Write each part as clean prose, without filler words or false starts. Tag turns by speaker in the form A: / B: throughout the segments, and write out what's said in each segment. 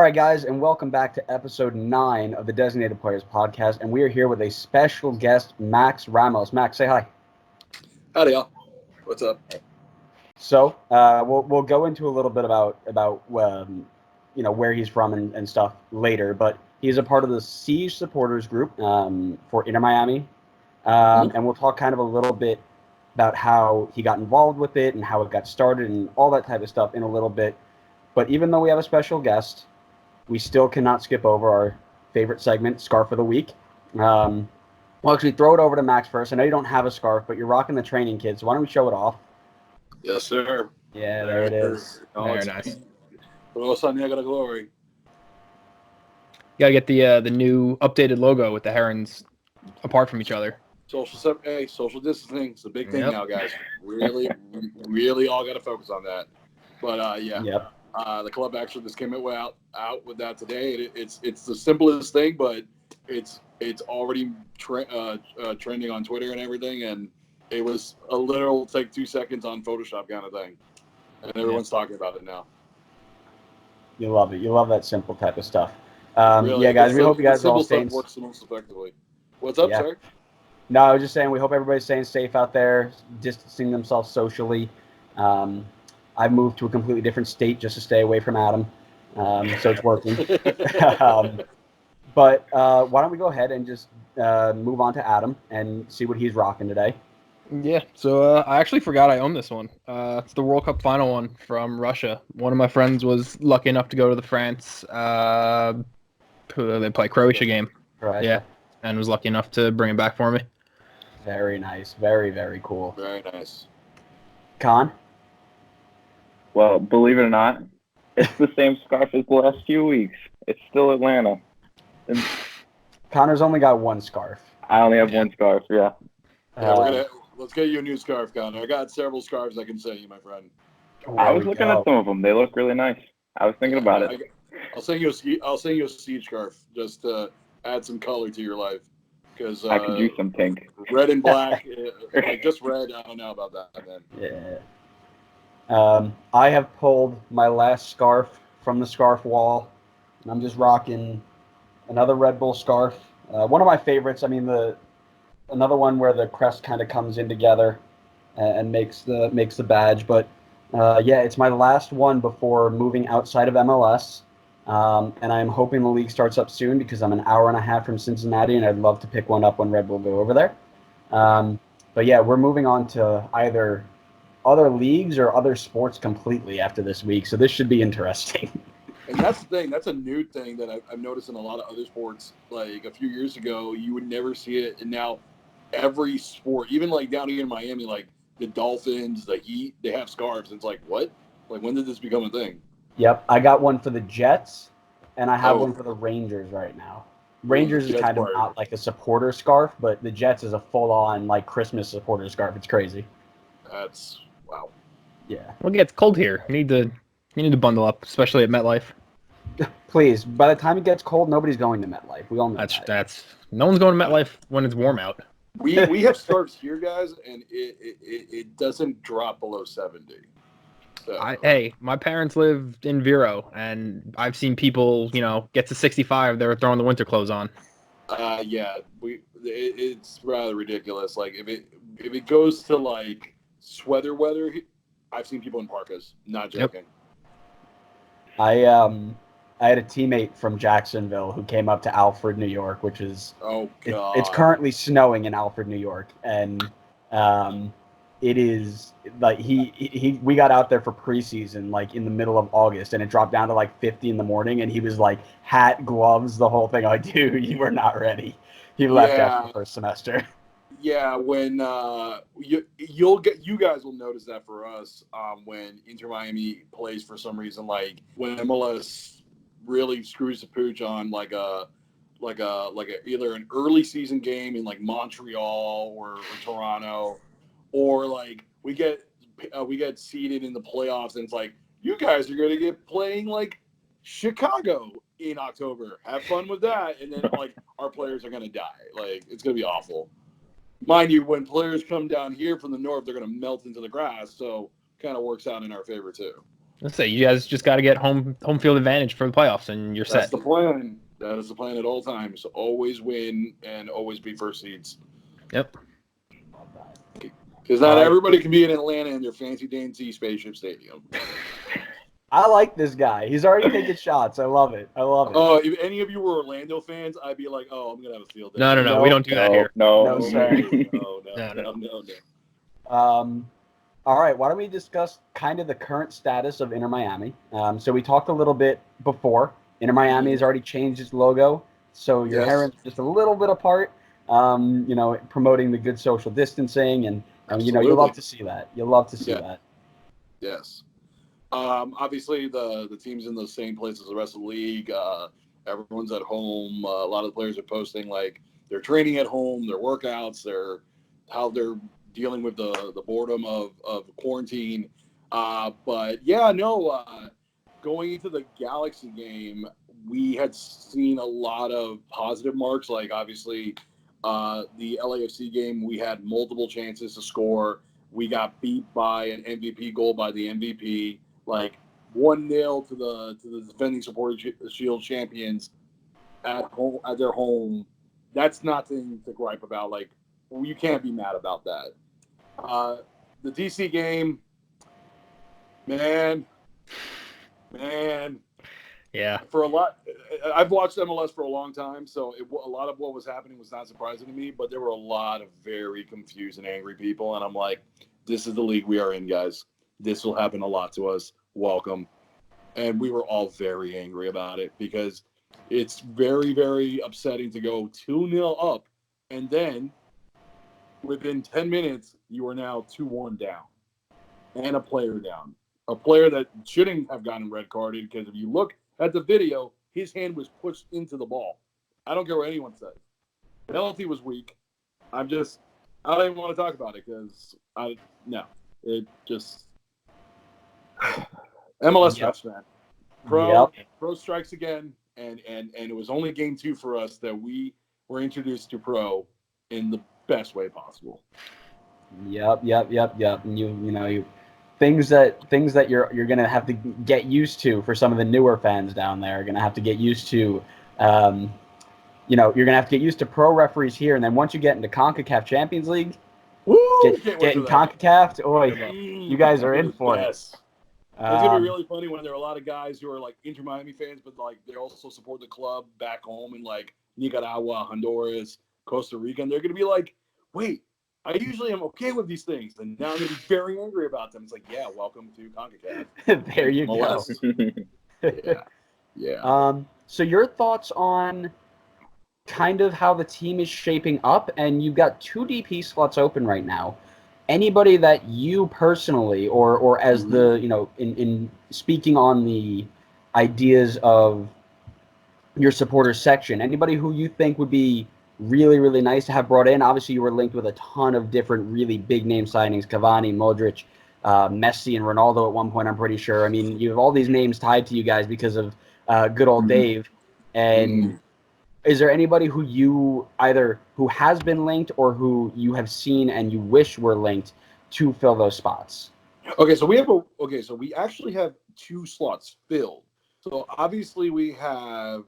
A: right, guys, and welcome back to episode 9 of the Designated Players podcast. And we are here with a special guest, Max Ramos. Max, say hi.
B: Howdy, y'all. What's up?
A: So we'll go into a little bit about where he's from and stuff later. But he's a part of the Siege supporters group for Inter Miami, and we'll talk kind of a little bit about how he got involved with it and how it got started and all that type of stuff in a little bit. But even though we have a special guest, we still cannot skip over our favorite segment, Scarf of the Week. We'll actually throw it over to Max first. I know you don't have a scarf, but you're rocking the training kit, so why don't we show it off?
B: Yes, sir.
A: Yeah, there it is.
B: Oh,
C: Very nice.
B: Pero Santiago glory.
C: You gotta get the new updated logo with the herons apart from each other.
B: Social distancing is a big thing now, guys. Really all got to focus on that. But
A: Yep.
B: The club actually just came out with that today. It's the simplest thing, but it's already trending on Twitter and everything, and it was a literal take 2 seconds on Photoshop kind of thing, and everyone's talking about it now.
A: You love it. You love that simple type of stuff.
B: Really,
A: yeah, guys, we hope you guys are all
B: staying.
A: staying.
B: Works the most effectively. What's up, sir?
A: No, I was just saying we hope everybody's staying safe out there, distancing themselves socially. I've moved to a completely different state just to stay away from Adam, so it's working. But why don't we go ahead and just move on to Adam and see what he's rocking today?
C: Yeah, so I actually forgot I own this one. It's the World Cup final one from Russia. One of my friends was lucky enough to go to the France they play Croatia game.
A: Right.
C: Yeah, and was lucky enough to bring it back for me.
A: Very nice. Very, very cool.
B: Very nice.
A: Con?
D: Well, believe it or not, it's the same scarf as the last few weeks. It's still Atlanta. And
A: Connor's only got one scarf.
D: I only have one scarf, yeah.
B: Let's get you a new scarf, Connor. I got several scarves I can send you, my friend.
D: I was looking at some of them. They look really nice. I was thinking about it.
B: I'll send you a siege scarf just to add some color to your life. Because
D: I could use some pink.
B: Red and black, like just red. I don't know about that, man.
A: Yeah. I have pulled my last scarf from the scarf wall, and I'm just rocking another Red Bull scarf. One of my favorites. I mean, another one where the crest kind of comes in together and makes the badge. But it's my last one before moving outside of MLS. And I'm hoping the league starts up soon because I'm an hour and a half from Cincinnati, and I'd love to pick one up when Red Bull go over there. But yeah, we're moving on to either other leagues or other sports completely after this week, so this should be interesting.
B: And that's the thing. That's a new thing that I've noticed in a lot of other sports. Like a few years ago, you would never see it, and now every sport, even like down here in Miami, like the Dolphins, the Heat, they have scarves. And it's like, what? Like, when did this become a thing?
A: Yep, I got one for the Jets, and I have one for the Rangers right now. Rangers is kind of not like a supporter scarf, but the Jets is a full-on like Christmas supporter scarf. It's crazy.
B: That's wow.
A: Yeah.
C: Well, it gets cold here. You need to bundle up, especially at MetLife.
A: Please, by the time it gets cold, nobody's going to MetLife. We all know
C: that's no one's going to MetLife when it's warm out.
B: We have scarves here, guys, and it doesn't drop below 70. So.
C: My parents live in Vero, and I've seen people, get to 65, they're throwing the winter clothes on.
B: It's rather ridiculous. Like if it goes to like sweater weather, I've seen people in parkas. Not joking.
A: Yep. I had a teammate from Jacksonville who came up to Alfred, New York, which is it's currently snowing in Alfred, New York, and it is like we got out there for preseason like in the middle of August, and it dropped down to like 50 in the morning, and he was like hat, gloves, the whole thing. I'm like, dude, you were not ready. He left after the first semester.
B: Yeah, when you guys will notice that for us when Inter Miami plays for some reason, like when MLS really screws the pooch on like a either an early season game in like Montreal or Toronto, or like we get seeded in the playoffs, and it's like you guys are going to get playing like Chicago in October. Have fun with that, and then like our players are going to die. Like it's going to be awful. Mind you, when players come down here from the north, they're going to melt into the grass, so kind of works out in our favor too.
C: Let's say you guys just got to get home field advantage for the playoffs, and you're
B: That's
C: set.
B: the plan. That is the plan at all times. Always win and always be first seeds.
C: Yep.
B: Because not
A: All right.
B: everybody can be in Atlanta in their fancy dancy spaceship stadium.
A: I like this guy. He's already taking shots. I love it.
B: Oh, if any of you were Orlando fans, I'd be like, "Oh, I'm gonna have a field day."
C: No.
A: No.
C: We don't do that here.
A: No, sir.
B: No.
A: All right, why don't we discuss kind of the current status of Inter Miami? So we talked a little bit before. Inter Miami has already changed its logo, so your
B: Yes.
A: herons are just a little bit apart. Promoting the good social distancing, and you love to see that. You love to see that.
B: Yes. Obviously, the team's in the same place as the rest of the league. Everyone's at home. A lot of the players are posting like they're training at home, their workouts, how they're dealing with the boredom of quarantine. But yeah, no. Going into the Galaxy game, we had seen a lot of positive marks. Like obviously, the LAFC game, we had multiple chances to score. We got beat by an MVP goal by the MVP, like 1-0 to the defending Supporters Shield champions at home at their home. That's nothing to gripe about. Like you can't be mad about that. The DC game, man.
C: Yeah.
B: I've watched MLS for a long time, so a lot of what was happening was not surprising to me. But there were a lot of very confused and angry people, and I'm like, "This is the league we are in, guys. This will happen a lot to us. Welcome." And we were all very angry about it because it's very, very upsetting to go 2-0 up, and then within 10 minutes you are now 2-1 down, and a player down. A player that shouldn't have gotten red carded because if you look at the video, his hand was pushed into the ball. I don't care what anyone says. Penalty was weak. I don't even want to talk about it because it just MLS stress, man. Pro strikes again, and it was only game 2 for us that we were introduced to Pro in the best way possible.
A: Yep. And you things that you're gonna have to get used to for some of the newer fans down there are gonna have to get used to. You're gonna have to get used to pro referees here, and then once you get into CONCACAF Champions League, getting CONCACAF, you guys are in for it.
B: It's gonna be really funny when there are a lot of guys who are like Inter Miami fans, but like they also support the club back home in like Nicaragua, Honduras, Costa Rica, and they're gonna be like, "Wait, I usually am okay with these things, and now I'm gonna be very angry about them." It's like, yeah, welcome to CONCACAF.
A: There you go.
B: Yeah.
A: So your thoughts on kind of how the team is shaping up, and you've got 2 DP slots open right now. Anybody that you personally, or as the in speaking on the ideas of your supporters section, anybody who you think would be really, really nice to have brought in? Obviously, you were linked with a ton of different really big name signings: Cavani, Modric, Messi, and Ronaldo at one point, I'm pretty sure. I mean, you have all these names tied to you guys because of good old Dave. And is there anybody who has been linked or who you have seen and you wish were linked to fill those spots?
B: Okay, so we actually have 2 slots filled. So obviously we have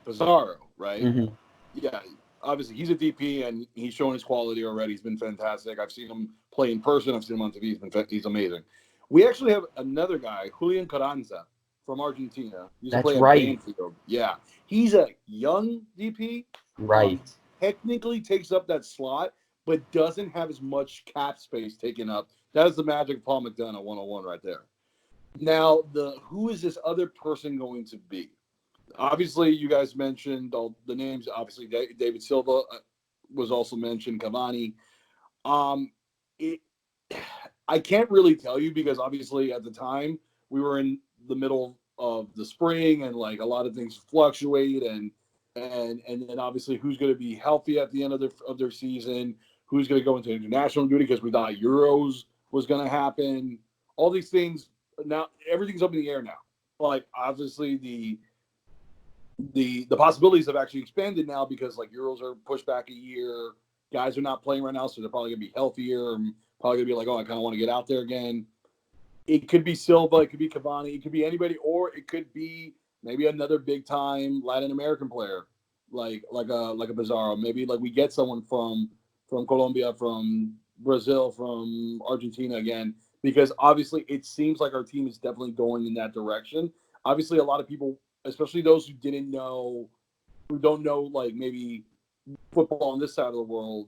B: Pizarro, right?
A: Mm-hmm.
B: Yeah, obviously he's a DP and he's shown his quality already. He's been fantastic. I've seen him play in person. I've seen him on TV. He's amazing. We actually have another guy, Julian Carranza from Argentina.
A: That's right.
B: Banfield. Yeah, he's a young DP.
A: Right.
B: Technically takes up that slot, but doesn't have as much cap space taken up. That is the magic of Paul McDonough 101 right there. Now, who is this other person going to be? Obviously, you guys mentioned all the names. Obviously, David Silva was also mentioned. Cavani. I can't really tell you because obviously at the time we were in the middle of the spring and like a lot of things fluctuate and then obviously who's going to be healthy at the end of their season, who's going to go into international duty because we thought Euros was going to happen. All these things now, everything's up in the air now. Like obviously the possibilities have actually expanded now because like Euros are pushed back a year. Guys are not playing right now, so they're probably gonna be healthier and probably gonna be like, oh, I kind of want to get out there again. It could be Silva, it could be Cavani, it could be anybody, or it could be maybe another big time Latin American player, like a Bizarro. Maybe like we get someone from Colombia, from Brazil, from Argentina again, because obviously it seems like our team is definitely going in that direction. Obviously, a lot of people, especially those who don't know, like maybe football on this side of the world,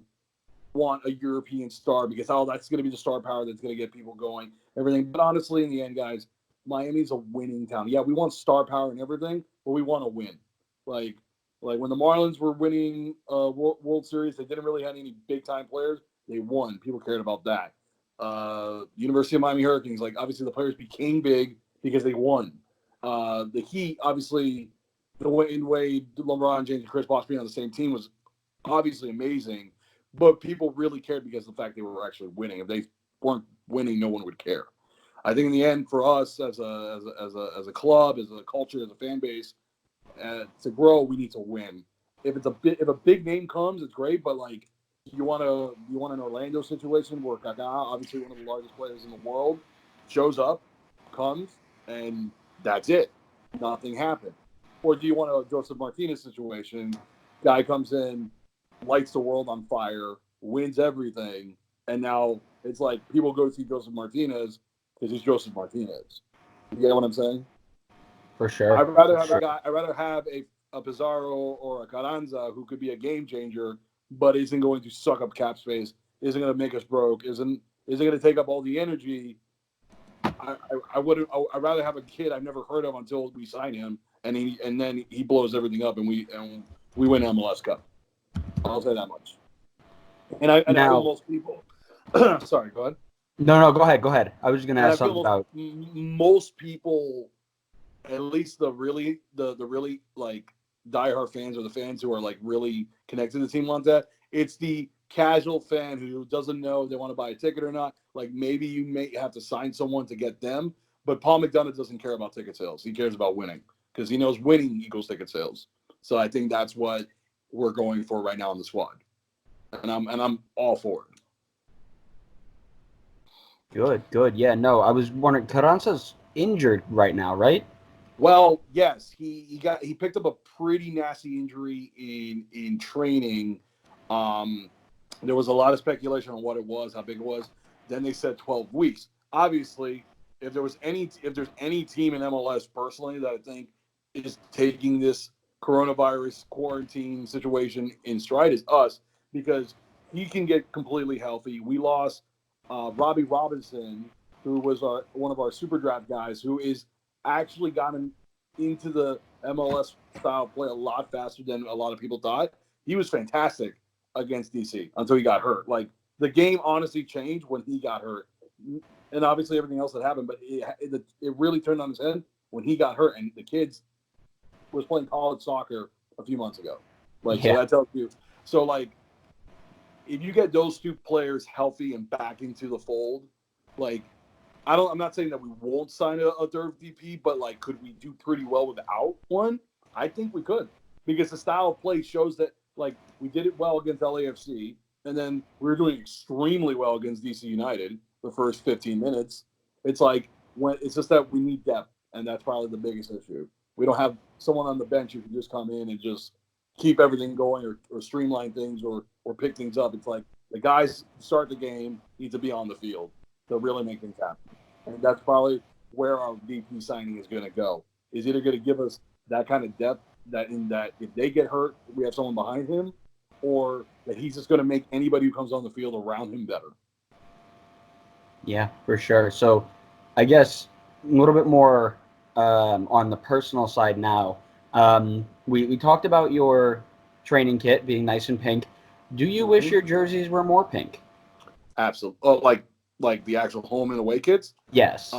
B: want a European star because that's going to be the star power that's going to get people going, everything. But honestly, in the end, guys, Miami's a winning town. Yeah, we want star power and everything, but we want to win. Like like when the Marlins were winning World Series, they didn't really have any big time players. They won. People cared about that. University of Miami Hurricanes, like obviously the players became big because they won. The Heat, obviously, the way LeBron James and Chris Bosh being on the same team was obviously amazing, but people really cared because of the fact they were actually winning. If they weren't winning, no one would care. I think in the end, for us as a club, as a culture, as a fan base, to grow, we need to win. If a big name comes, it's great. But like, you want an Orlando situation where Kaká, obviously one of the largest players in the world, shows up, comes, and that's it. Nothing happened. Or do you want a Joseph Martinez situation? Guy comes in, lights the world on fire, wins everything, and now it's like people go see Joseph Martinez because he's Joseph Martinez. You get what I'm saying?
A: For sure.
B: I'd rather
A: For
B: have
A: sure.
B: a guy. I'd rather have a Pizarro or a Carranza who could be a game changer, but isn't going to suck up cap space, isn't going to make us broke, isn't going to take up all the energy. I would. I'd rather have a kid I've never heard of until we sign him, and then he blows everything up, and we win MLS Cup. I'll say that much. And I feel
A: Now,
B: most people. Sorry, go ahead.
A: no, go ahead. Go ahead. I was just gonna
B: And I
A: ask
B: feel
A: something about.
B: most people, at least the really like diehard fans or the fans who are like really connected to the team want that. It's the casual fan who doesn't know if they want to buy a ticket or not. Like maybe you may have to sign someone to get them, but Paul McDonough doesn't care about ticket sales. He cares about winning because he knows winning equals ticket sales. So I think that's what we're going for right now in the squad, and I'm all for it.
A: Good. Yeah, no, I was wondering. Carranza's injured right now, right?
B: Well, yes, he picked up a pretty nasty injury in training. Um, there was a lot of speculation on what it was, how big it was. Then they said 12 weeks. Obviously, if there's any team in MLS personally that I think is taking this coronavirus quarantine situation in stride is us because he can get completely healthy. We lost Robbie Robinson, who was one of our super draft guys, who is actually gotten into the MLS style play a lot faster than a lot of people thought. He was fantastic against DC until he got hurt. Like the game honestly changed when he got hurt, and obviously everything else that happened. But it really turned on his head when he got hurt, and the kids was playing college soccer a few months ago. Like so
A: Yeah.
B: that tells you. So like if you get those two players healthy and back into the fold, like I'm not saying that we won't sign a third VP, but like, could we do pretty well without one? I think we could because the style of play shows that like we did it well against LAFC, and then we were doing extremely well against DC United the first 15 minutes. It's like when it's just that we need depth, and that's probably the biggest issue. We don't have someone on the bench who can just come in and just keep everything going or streamline things or pick things up. It's like the guys who start the game need to be on the field to really make things happen. And that's probably where our VP signing is going to go. Is either going to give us that kind of depth that if they get hurt, we have someone behind him, or that he's just going to make anybody who comes on the field around him better.
A: Yeah, for sure. So, I guess a little bit more on the personal side now. We talked about your training kit being nice and pink. Do you wish your jerseys were more pink?
B: Absolutely. Oh, like the actual home and away kits?
A: Yes.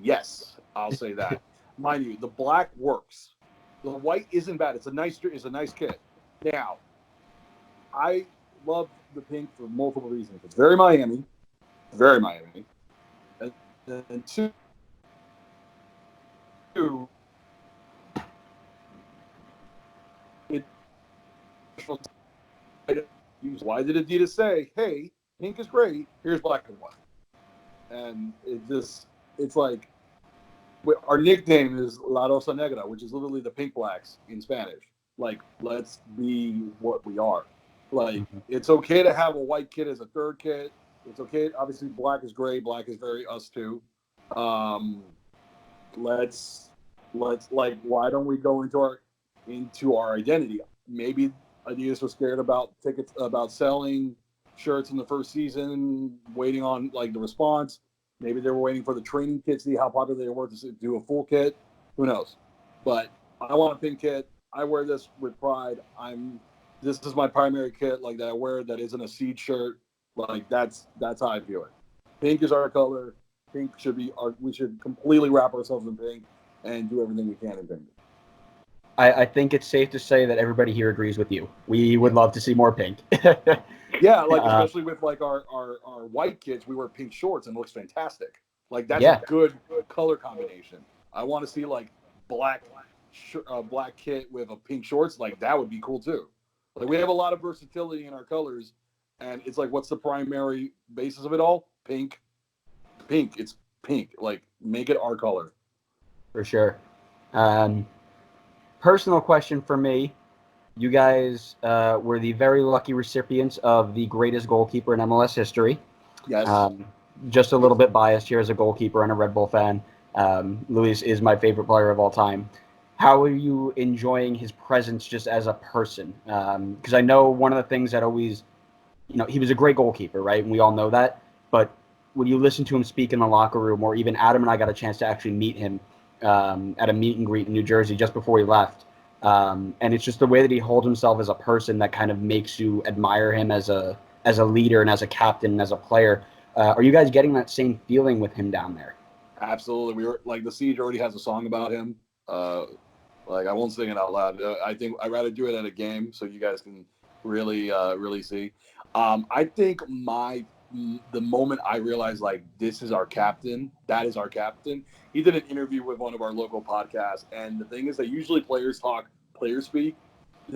B: Yes, I'll say that. Mind you, the black works. The white isn't bad. It's a nice kit. Now, I love the pink for multiple reasons. It's very Miami, and two, it. Why did Adidas say, "Hey, pink is great. Here's black and white"? And it just it's like our nickname is La Rosa Negra, which is literally the pink blacks in Spanish. Like, let's be what we are. Like, it's okay to have a white kid as a third kid. It's okay. Obviously, black is great. Black is very us too. Let's like, why don't we go into our identity? Maybe Adidas was scared about tickets, about selling shirts in the first season, waiting on like the response. Maybe they were waiting for the training kit, see how popular they were to do a full kit. Who knows? But I want a pink kit. I wear this with pride. This is my primary kit, like that I wear. That isn't a seed shirt. Like that's how I view it. Pink is our color. Pink should be our. We should completely wrap ourselves in pink and do everything we can in pink.
A: I think it's safe to say that everybody here agrees with you. We would love to see more pink.
B: Yeah, like especially with like our white kids, we wear pink shorts and it looks fantastic. Like that's a good color combination. I want to see like black kit with a pink shorts. Like that would be cool too. Like we have a lot of versatility in our colors, and it's like, what's the primary basis of it all? Pink. It's pink. Like make it our color.
A: For sure. Personal question for me. You guys were the very lucky recipients of the greatest goalkeeper in MLS history.
B: Yes.
A: Just a little bit biased here as a goalkeeper and a Red Bull fan. Luis is my favorite player of all time. How are you enjoying his presence just as a person? Because I know one of the things that always, he was a great goalkeeper, right? And we all know that. But when you listen to him speak in the locker room, or even Adam and I got a chance to actually meet him at a meet and greet in New Jersey just before he left. And it's just the way that he holds himself as a person that kind of makes you admire him as a leader and as a captain and as a player. Are you guys getting that same feeling with him down there?
B: Absolutely. We were like, the Siege already has a song about him. Like I won't sing it out loud. I think I'd rather do it at a game so you guys can really see. I think the moment I realized like this is our captain, that is our captain. He did an interview with one of our local podcasts, and the thing is that usually players talk, players speak.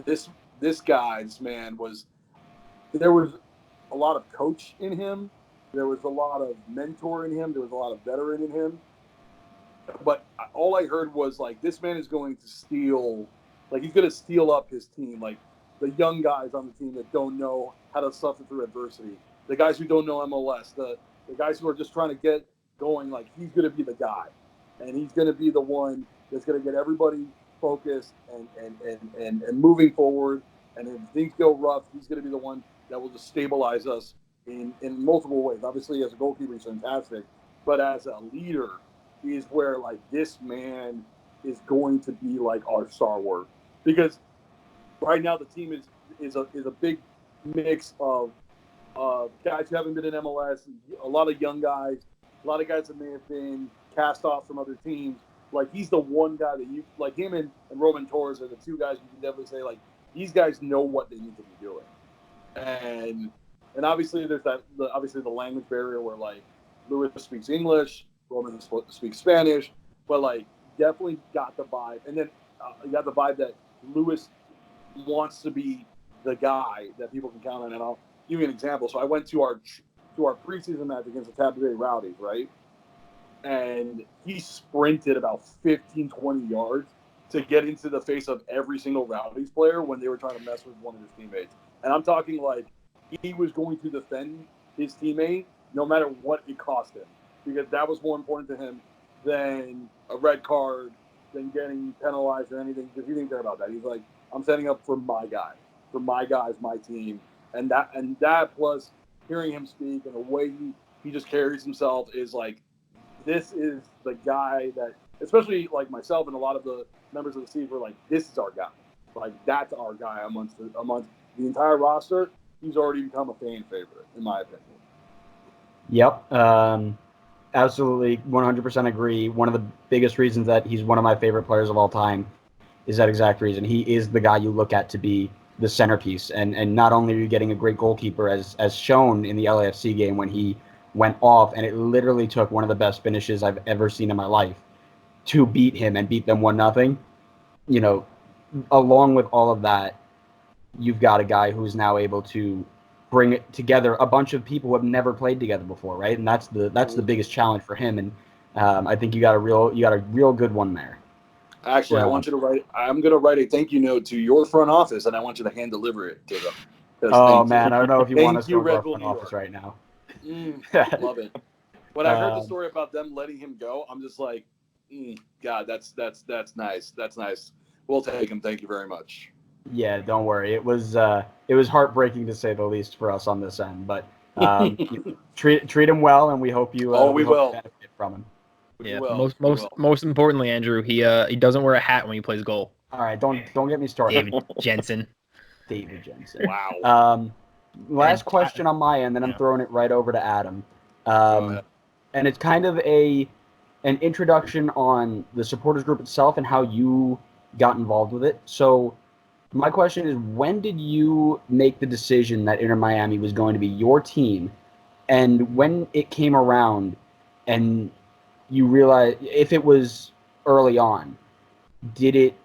B: This man was. There was a lot of coach in him. There was a lot of mentor in him. There was a lot of veteran in him. But all I heard was like, this man is going to steal, like he's going to steal up his team, like the young guys on the team that don't know how to suffer through adversity, the guys who don't know MLS, the guys who are just trying to get going. Like he's going to be the guy, and he's going to be the one that's going to get everybody focused and moving forward. And if things go rough, he's going to be the one that will just stabilize us in multiple ways. Obviously, as a goalkeeper, he's fantastic, but as a leader, is where like this man is going to be like our star work, because right now the team is a big mix of guys who haven't been in MLS, a lot of young guys, a lot of guys that may have been cast off from other teams. Like he's the one guy that you like, him and Roman Torres are the two guys you can definitely say like these guys know what they need to be doing. And obviously there's the language barrier where like Lewis speaks English, Roman speaks Spanish, but like definitely got the vibe. And then you got the vibe that Lewis wants to be the guy that people can count on. And I'll give you an example. So I went to our preseason match against the Tampa Bay Rowdies, right? And he sprinted about 15, 20 yards to get into the face of every single Rowdies player when they were trying to mess with one of his teammates. And I'm talking like he was going to defend his teammate no matter what it cost him, because that was more important to him than a red card, than getting penalized or anything, because he didn't care about that. He's like, I'm setting up for my guy, my guys, my team. And that plus hearing him speak and the way he just carries himself is like, this is the guy that, especially like myself and a lot of the members of the Siege were like, this is our guy. Like, that's our guy amongst the entire roster. He's already become a fan favorite, in my opinion.
A: Yep. Absolutely, 100% agree. One of the biggest reasons that he's one of my favorite players of all time is that exact reason. He is the guy you look at to be the centerpiece. And not only are you getting a great goalkeeper, as shown in the LAFC game when he went off, and it literally took one of the best finishes I've ever seen in my life to beat him and beat them 1-0. Along with all of that, you've got a guy who's now able to bring together a bunch of people who have never played together before, right? And that's the biggest challenge for him. And I think you got a real good one there.
B: Actually, I want you to write. I'm going to write a thank you note to your front office, and I want you to hand deliver it to them. 'Cause
A: Oh
B: thank
A: man,
B: you.
A: I don't know if you want
B: Thank
A: us
B: you,
A: going to our
B: Red Bull
A: front
B: New
A: office
B: York.
A: right now.
B: Love it. When I heard the
A: Um,
B: story about them letting him go, I'm just like, God, that's nice. That's nice. We'll take him. Thank you very much.
A: Yeah, don't worry. It was heartbreaking to say the least for us on this end, but treat him well, and we hope you
B: Oh, we
A: hope you
B: will.
A: benefit from him.
B: We
C: Yeah.
B: will. We will.
C: Most importantly, Andrew, he doesn't wear a hat when he plays goal.
A: All right, don't get me started.
C: David Jensen.
A: David Jensen.
B: Wow.
A: Last
C: And
A: question on my end, then I'm
C: yeah.
A: throwing it right over to Adam.
B: Go ahead.
A: And it's kind of an introduction on the supporters group itself and how you got involved with it. So my question is, when did you make the decision that Inter Miami was going to be your team? And when it came around and you realized, if it was early on, did it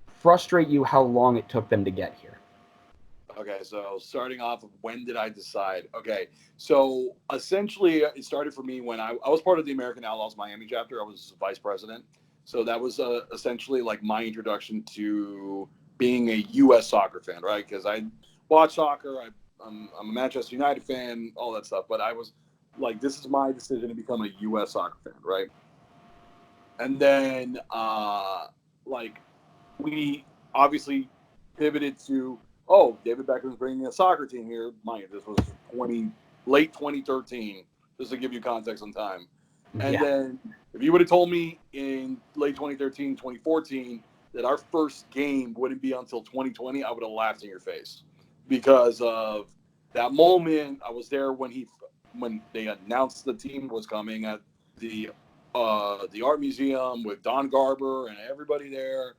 A: frustrate you how long it took them to get here?
B: Okay, so starting off of when did I decide? Okay, so essentially it started for me when I was part of the American Outlaws Miami chapter. I was vice president. So that was essentially like my introduction to being a U.S. soccer fan, right? Because I watch soccer. I'm a Manchester United fan, all that stuff. But I was like, this is my decision to become a U.S. soccer fan, right? And then like we obviously pivoted to, oh, David Beckham's bringing a soccer team here. Mind you, this was late 2013, just to give you context on time. And then if you would have told me in late 2013, 2014 that our first game wouldn't be until 2020, I would have laughed in your face because of that moment. I was there when they announced the team was coming at the art museum with Don Garber and everybody there.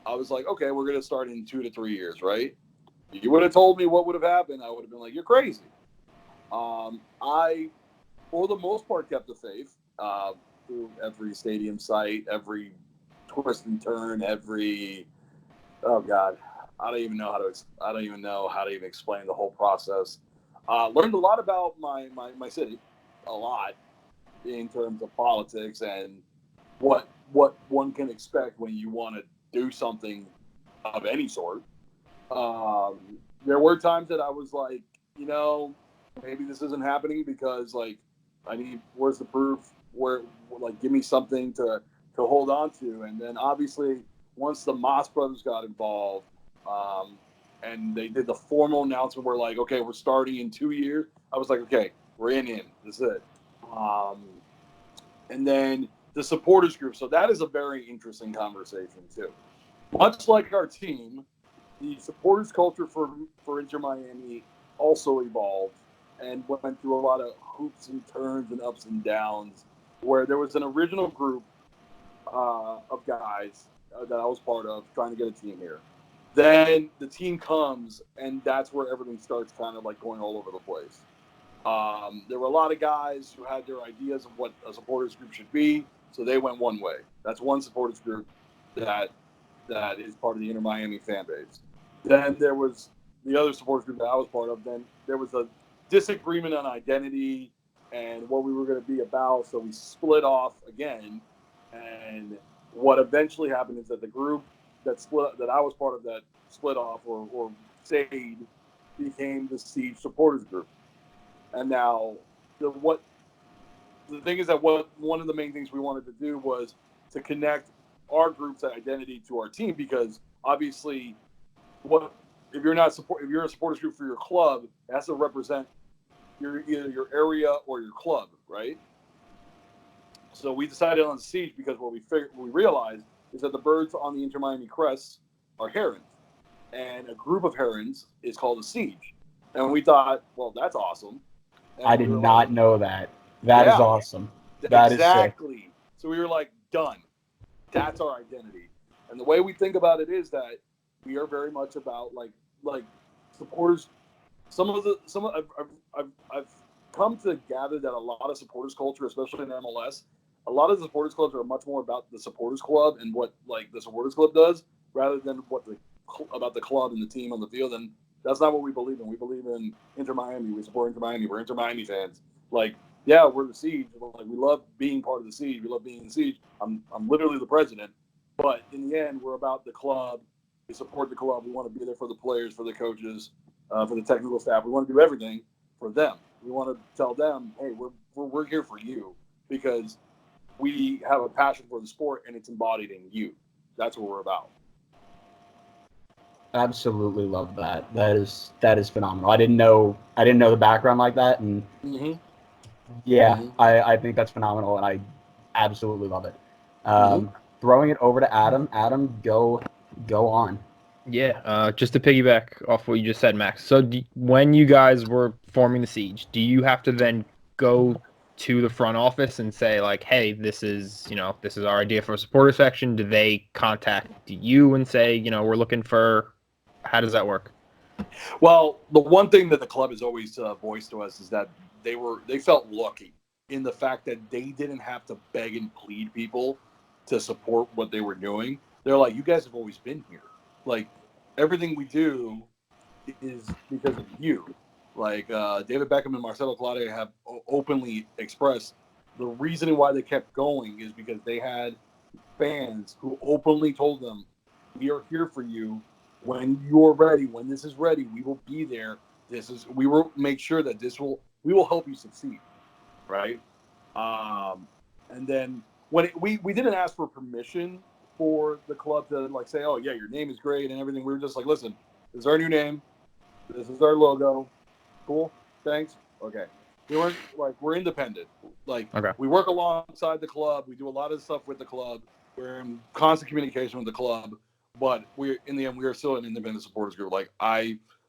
B: I was like, okay, we're going to start in 2 to 3 years, right? You would have told me what would have happened. I would have been like, you're crazy. I, for the most part, kept the faith through every stadium site, every twist and turn, oh God, I don't even know how to even explain the whole process. Learned a lot about my city, a lot in terms of politics and what one can expect when you want to do something of any sort. There were times that I was like, maybe this isn't happening because like where's the proof? Where like give me something to hold on to. And then obviously once the Moss brothers got involved, and they did the formal announcement, we're like, okay, we're starting in 2 years. I was like, okay, we're in. This is it. And then the supporters group. So that is a very interesting conversation too. Much like our team, the supporters culture for Inter Miami also evolved and went through a lot of hoops and turns and ups and downs, where there was an original group of guys that I was part of trying to get a team here. Then the team comes, and that's where everything starts kind of like going all over the place. There were a lot of guys who had their ideas of what a supporters group should be, so they went one way. That's one supporters group that is part of the Inter Miami fan base. Then there was the other supporters group that I was part of. Then there was a disagreement on identity and what we were going to be about, so we split off again. And what eventually happened is that the group that I was part of that split off or stayed became the Siege supporters group. And now the thing is that one of the main things we wanted to do was to connect our group's identity to our team, because obviously if you're a supporters group for your club, it has to represent either your area or your club, right? So we decided on Siege because what we realized is that the birds on the Inter Miami crests are herons, and a group of herons is called a Siege. And we thought, well, that's awesome. And
A: I did not know that. That is awesome. That is sick.
B: Exactly. So we were like, done. That's our identity. And the way we think about it is that we are very much about like supporters. I've come to gather that a lot of supporters culture, especially in MLS, a lot of the supporters clubs are much more about the supporters club and what like the supporters club does, rather than about the club and the team on the field. And that's not what we believe in. We believe in Inter Miami. We support Inter Miami. We're Inter Miami fans. Like, yeah, we're the Siege. Like, we love being part of the Siege. We love being in the Siege. I'm literally the president. But in the end, we're about the club. We support the club. We want to be there for the players, for the coaches, for the technical staff. We want to do everything for them. We want to tell them, hey, we're here for you because we have a passion for the sport and it's embodied in you. That's what we're about.
A: Absolutely love that. That is phenomenal. I didn't know the background like that, and yeah, I think that's phenomenal, and I absolutely love it. Throwing it over to Adam. Adam, go on.
C: Yeah, just to piggyback off what you just said, Max. So when you guys were forming the Siege, do you have to then go to the front office and say like, hey, this is our idea for a supporter section? Do they contact you and say, we're looking for, how does that work?
B: Well, the one thing that the club has always voiced to us is that they felt lucky in the fact that they didn't have to beg and plead people to support what they were doing. They're like, you guys have always been here. Like, everything we do is because of you. Like, David Beckham and Marcelo Claudia have openly expressed the reasoning why they kept going is because they had fans who openly told them, we are here for you. When you're ready, when this is ready, we will be there. We will make sure that we will help you succeed. Right. And then when we didn't ask for permission for the club to like say, oh yeah, your name is great and everything. We were just like, listen, this is our new name. This is our logo. Cool. Thanks. Okay. We're independent. Like,
C: okay.
B: We work alongside the club. We do a lot of stuff with the club. We're in constant communication with the club, but in the end, we are still an independent supporters group. Like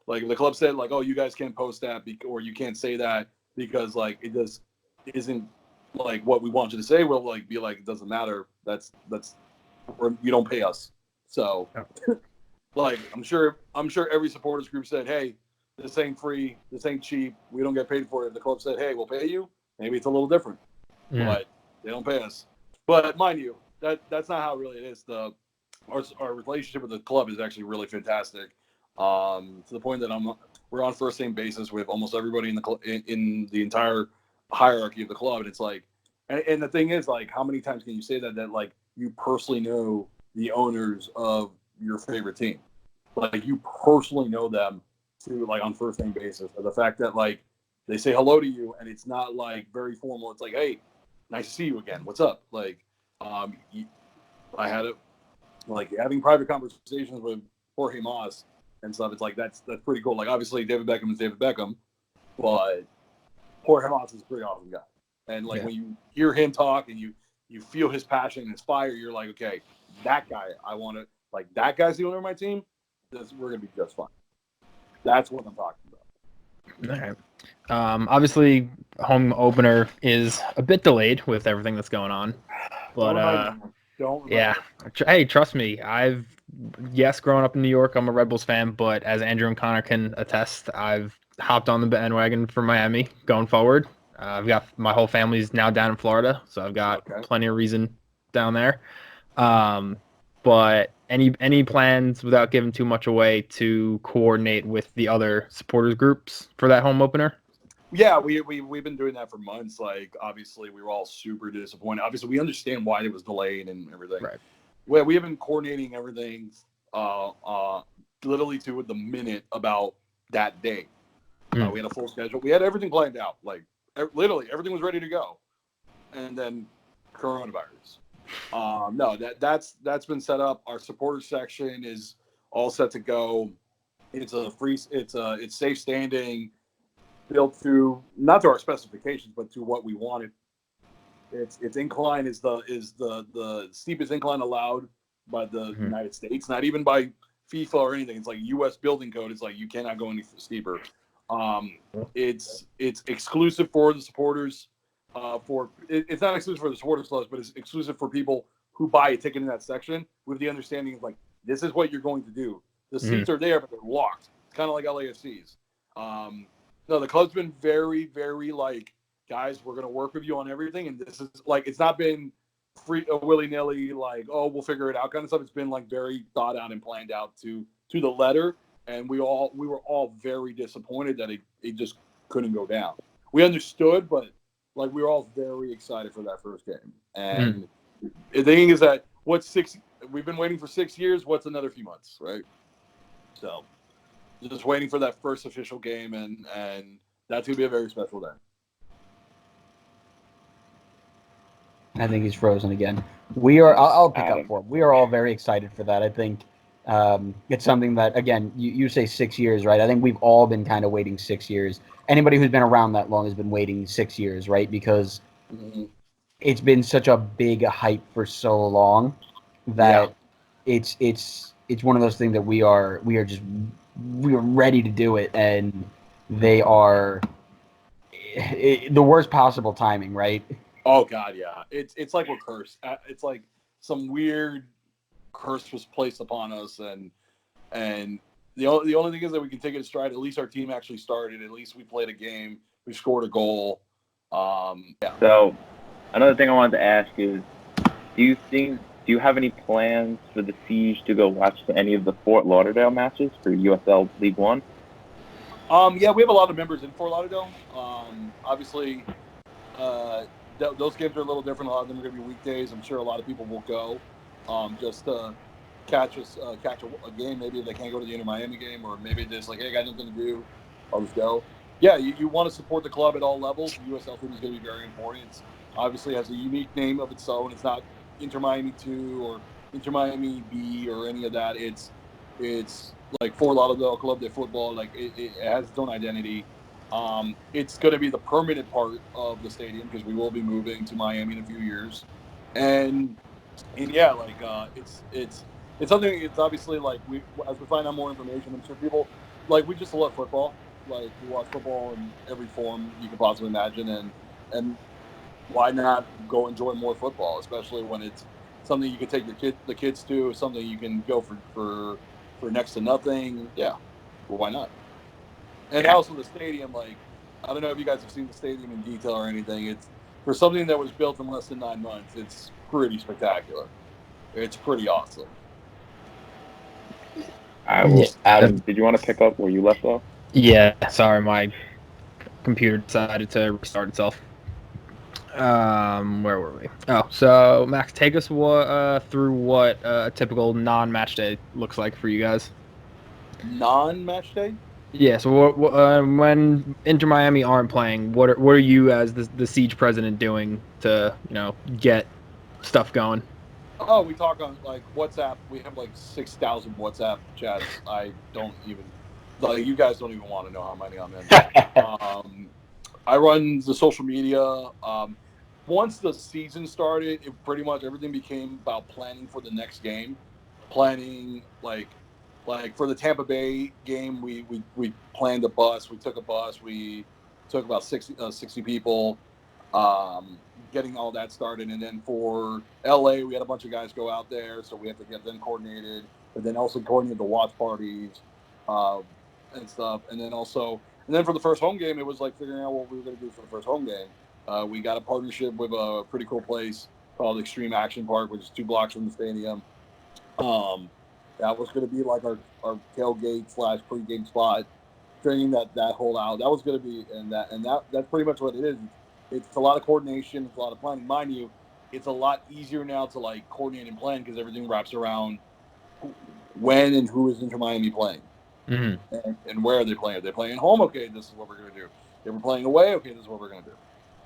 B: the club said, like, oh, you guys can't post that or you can't say that because like it just isn't like what we want you to say. We'll like be like, it doesn't matter. That's you don't pay us. So like I'm sure every supporters group said, hey, this ain't free, this ain't cheap, we don't get paid for it. If the club said, hey, we'll pay you, maybe it's a little different. But they don't pay us. But mind you, that's not how really it is. Our relationship with the club is actually really fantastic. To the point that we're on first name basis with almost everybody in the entire hierarchy of the club. And it's like, and the thing is, like, how many times can you say that like you personally know the owners of your favorite team? Like, you personally know them to like on first name basis. Or the fact that like they say hello to you and it's not like very formal. It's like, hey, nice to see you again. What's up? Like, I had like having private conversations with Jorge Mas and stuff. It's like that's pretty cool. Like, obviously David Beckham is David Beckham, but Jorge Mas is a pretty awesome guy. And like when you hear him talk and you feel his passion and his fire, you're like, okay, that guy, I want to like that guy's the owner of my team. We're gonna be just fine. That's what I'm talking about.
C: All right. Obviously, home opener is a bit delayed with everything that's going on, but yeah. Hey, trust me. Growing up in New York, I'm a Red Bulls fan, but as Andrew and Connor can attest, I've hopped on the bandwagon for Miami going forward. I've got my whole family's now down in Florida, so I've got plenty of reason down there. But any plans, without giving too much away, to coordinate with the other supporters groups for that home opener?
B: Yeah, we've been doing that for months. Like, obviously, we were all super disappointed. Obviously, we understand why it was delayed and everything.
C: Right.
B: Well, we have been coordinating everything, literally to the minute about that day. We had a full schedule. We had everything planned out. Like, literally, everything was ready to go. And then coronavirus. No, that's been set up. Our supporter section is all set to go. It's safe standing, built to not to our specifications, but to what we wanted. Its incline is the steepest incline allowed by the United States, not even by FIFA or anything. It's like U.S. building code. It's like you cannot go any steeper. It's exclusive for the supporters. It's not exclusive for the supporters clubs, but it's exclusive for people who buy a ticket in that section with the understanding of like, this is what you're going to do. The seats are there, but they're locked. It's kind of like LAFC's. No, the club's been very, very like, guys, we're going to work with you on everything. And this is like, it's not been free willy-nilly, like, oh, we'll figure it out kind of stuff. It's been like very thought out and planned out to the letter. And we were all very disappointed that it just couldn't go down. We understood, but like we were all very excited for that first game. And the thing is that we've been waiting for 6 years. What's another few months, right? So just waiting for that first official game, and that's gonna be a very special day.
A: I think he's frozen again. We are. I'll pick up for him. We are all very excited for that. I think it's something that, again, you say 6 years, right? I think we've all been kind of waiting 6 years. Anybody who's been around that long has been waiting 6 years, right? Because it's been such a big hype for so long that it's one of those things that we are ready to do it, and they are the worst possible timing, right?
B: Oh God, yeah. It's like we're cursed. It's like some weird curse was placed upon us, and the only thing is that we can take it in stride. At least our team actually started. At least we played a game. We scored a goal.
D: So another thing I wanted to ask is, do you have any plans for the Siege to go watch any of the Fort Lauderdale matches for USL League One?
B: Yeah, we have a lot of members in Fort Lauderdale. Obviously, those games are a little different. A lot of them are going to be weekdays. I'm sure a lot of people will go just to catch a game. Maybe they can't go to the Inter Miami game, or maybe they're just like, hey, I got nothing to do. I'll just go. Yeah, you want to support the club at all levels. The USL team is going to be very important. It's obviously has a unique name of its own. It's not Inter Miami 2 or Inter Miami B or any of that. It's like Fort Lauderdale Club de Football. Like it has its own identity. It's going to be the permanent part of the stadium because we will be moving to Miami in a few years, and yeah, like it's something. It's obviously like as we find out more information, I'm sure people like we just love football. Like we watch football in every form you could possibly imagine, and why not go enjoy more football, especially when it's something you can take the kids to, something you can go for next to nothing. Yeah, well, why not? And also the stadium, like I don't know if you guys have seen the stadium in detail or anything. It's for something that was built in less than 9 months. It's pretty spectacular. It's pretty awesome.
D: Adam, did you want to pick up where you left off?
C: Yeah, sorry, my computer decided to restart itself. Where were we? Oh, so Max, take us through what a typical non-match day looks like for you guys.
B: Non-match day?
C: Yeah. So when Inter Miami aren't playing, what are you as the Siege president doing to get stuff going?
B: Oh, we talk on like WhatsApp. We have like 6,000 WhatsApp chats. I don't even like you guys don't even want to know how many I'm in. I run the social media. Once the season started, it pretty much everything became about planning for the next game. Planning like for the Tampa Bay game, we planned a bus. We took a bus. We took about 60 people. Getting all that started, and then for LA, we had a bunch of guys go out there, so we have to get them coordinated, but then also coordinate the watch parties and stuff, and then for the first home game, it was like figuring out what we were going to do for the first home game. We got a partnership with a pretty cool place called Extreme Action Park, which is 2 blocks from the stadium. That was going to be like our tailgate / pregame spot. Figuring that whole out, that was going to be, and that's pretty much what it is. It's a lot of coordination. It's a lot of planning. Mind you, it's a lot easier now to like coordinate and plan because everything wraps around when and who is Inter Miami playing, and where are they playing. Are they playing home? Okay, this is what we're going to do. If we're playing away, okay, this is what we're going to do.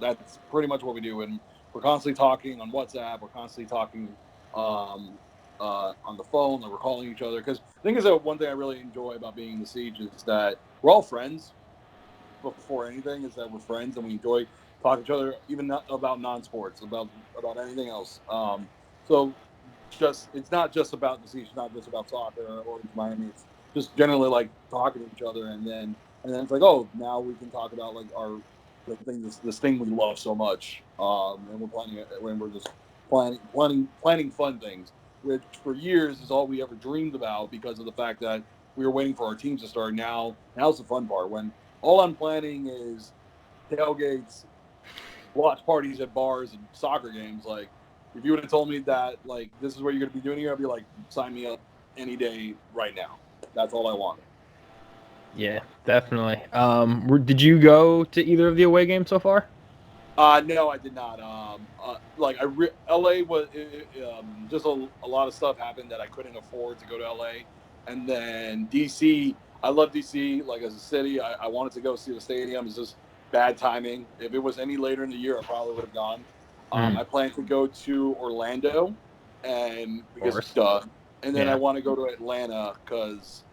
B: That's pretty much what we do, and we're constantly talking on WhatsApp. We're constantly talking on the phone, and we're calling each other. Because I think is that one thing I really enjoy about being in the Siege is that we're all friends. Before anything, is that we're friends and we enjoy talking to each other, even not about non-sports, about anything else. So just it's not just about the Siege, it's not just about soccer or Miami. It's just generally like talking to each other, and then it's like, oh, now we can talk about like this thing we love so much, and we're planning it when we're just planning fun things, which for years is all we ever dreamed about because of the fact that we were waiting for our teams to start. Now's the fun part when all I'm planning is tailgates, watch parties at bars, and soccer games. Like, if you would have told me that, like, this is what you're going to be doing here, I'd be like, sign me up any day right now. That's all I wanted.
C: Yeah, definitely. Did you go to either of the away games so far?
B: No, I did not. LA was just a lot of stuff happened that I couldn't afford to go to LA, and then DC. I love DC, like as a city. I wanted to go see the stadium. It's just bad timing. If it was any later in the year, I probably would have gone. I plan to go to Orlando, and because and then I want to go to Atlanta because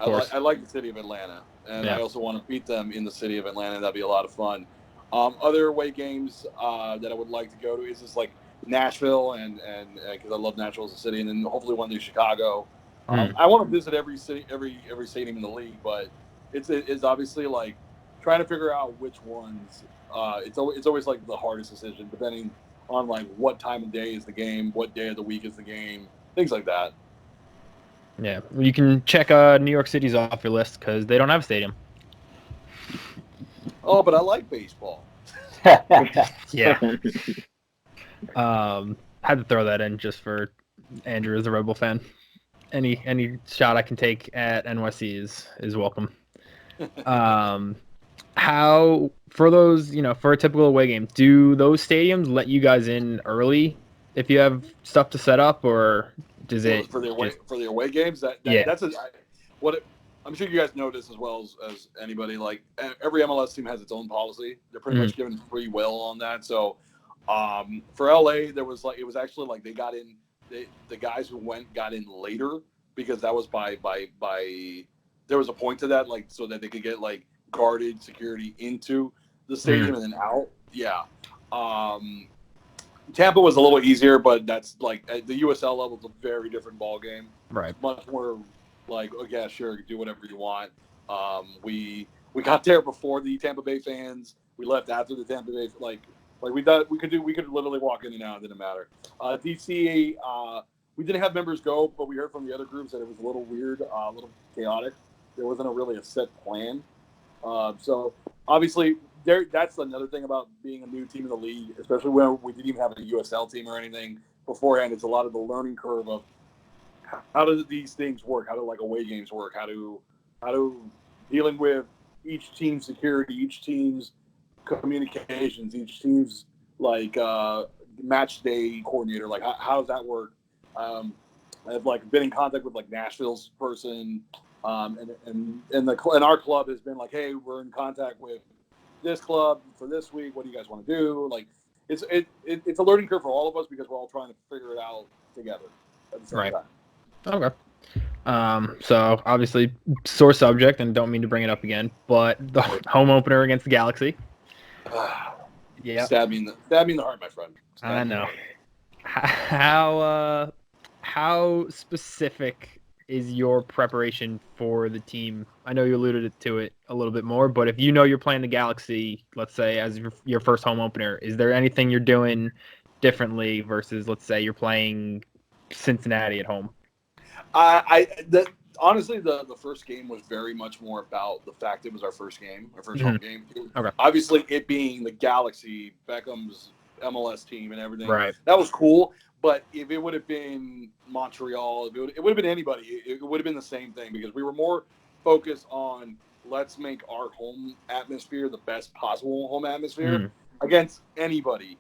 B: I like the city of Atlanta, and I also want to beat them in the city of Atlanta. That'd be a lot of fun. Other away games that I would like to go to is just like Nashville, and because I love Nashville as a city, and then hopefully one day Chicago. I want to visit every city, every stadium in the league, but it's obviously like trying to figure out which ones. It's always like the hardest decision, depending on like what time of day is the game, what day of the week is the game, things like that.
C: Yeah, you can check New York City's off your list because they don't have a stadium.
B: Oh, but I like baseball.
C: Yeah. Had to throw that in just for Andrew as a Red Bull fan. Any shot I can take at NYC is welcome. How for those, for a typical away game, do those stadiums let you guys in early if you have stuff to set up, or does it
B: for the away games? That's I'm sure you guys know this as well as anybody. Like every MLS team has its own policy. They're pretty much given free will on that. So for LA, it was actually like they got in. The guys who got in later because that was by there was a point to that, like so that they could get like guarded security into the stadium and then out. Yeah. Tampa was a little easier, but that's like at the USL level, it's a very different ball game.
C: Right.
B: It's much more like, okay, sure, do whatever you want. We got there before the Tampa Bay fans. We left after the Tampa Bay we could literally walk in and out. It didn't matter. DC, we didn't have members go, but we heard from the other groups that it was a little weird, a little chaotic. There wasn't really a set plan. So obviously, that's another thing about being a new team in the league, especially when we didn't even have a USL team or anything beforehand. It's a lot of the learning curve of how do these things work? How do like away games work? How do dealing with each team's security, each team's communications, each team's like match day coordinator. Like how does that work? I've like been in contact with like Nashville's person, and our club has been like, hey, we're in contact with this club for this week. What do you guys want to do? Like it's a learning curve for all of us because we're all trying to figure it out together at the same time.
C: Okay. So obviously sore subject, and don't mean to bring it up again, but the home opener against the Galaxy.
B: Yeah. Stab me in the heart, my friend.
C: I know. How specific is your preparation for the team? I know you alluded to it a little bit more, but if you're playing the Galaxy, let's say as your first home opener, is there anything you're doing differently versus, let's say, you're playing Cincinnati at home?
B: Honestly, the first game was very much more about the fact it was our first home game.
C: Okay.
B: Obviously, it being the Galaxy, Beckham's MLS team and everything.
C: Right.
B: That was cool. But if it would have been Montreal, it would have been anybody. It would have been the same thing because we were more focused on let's make our home atmosphere the best possible home atmosphere against anybody.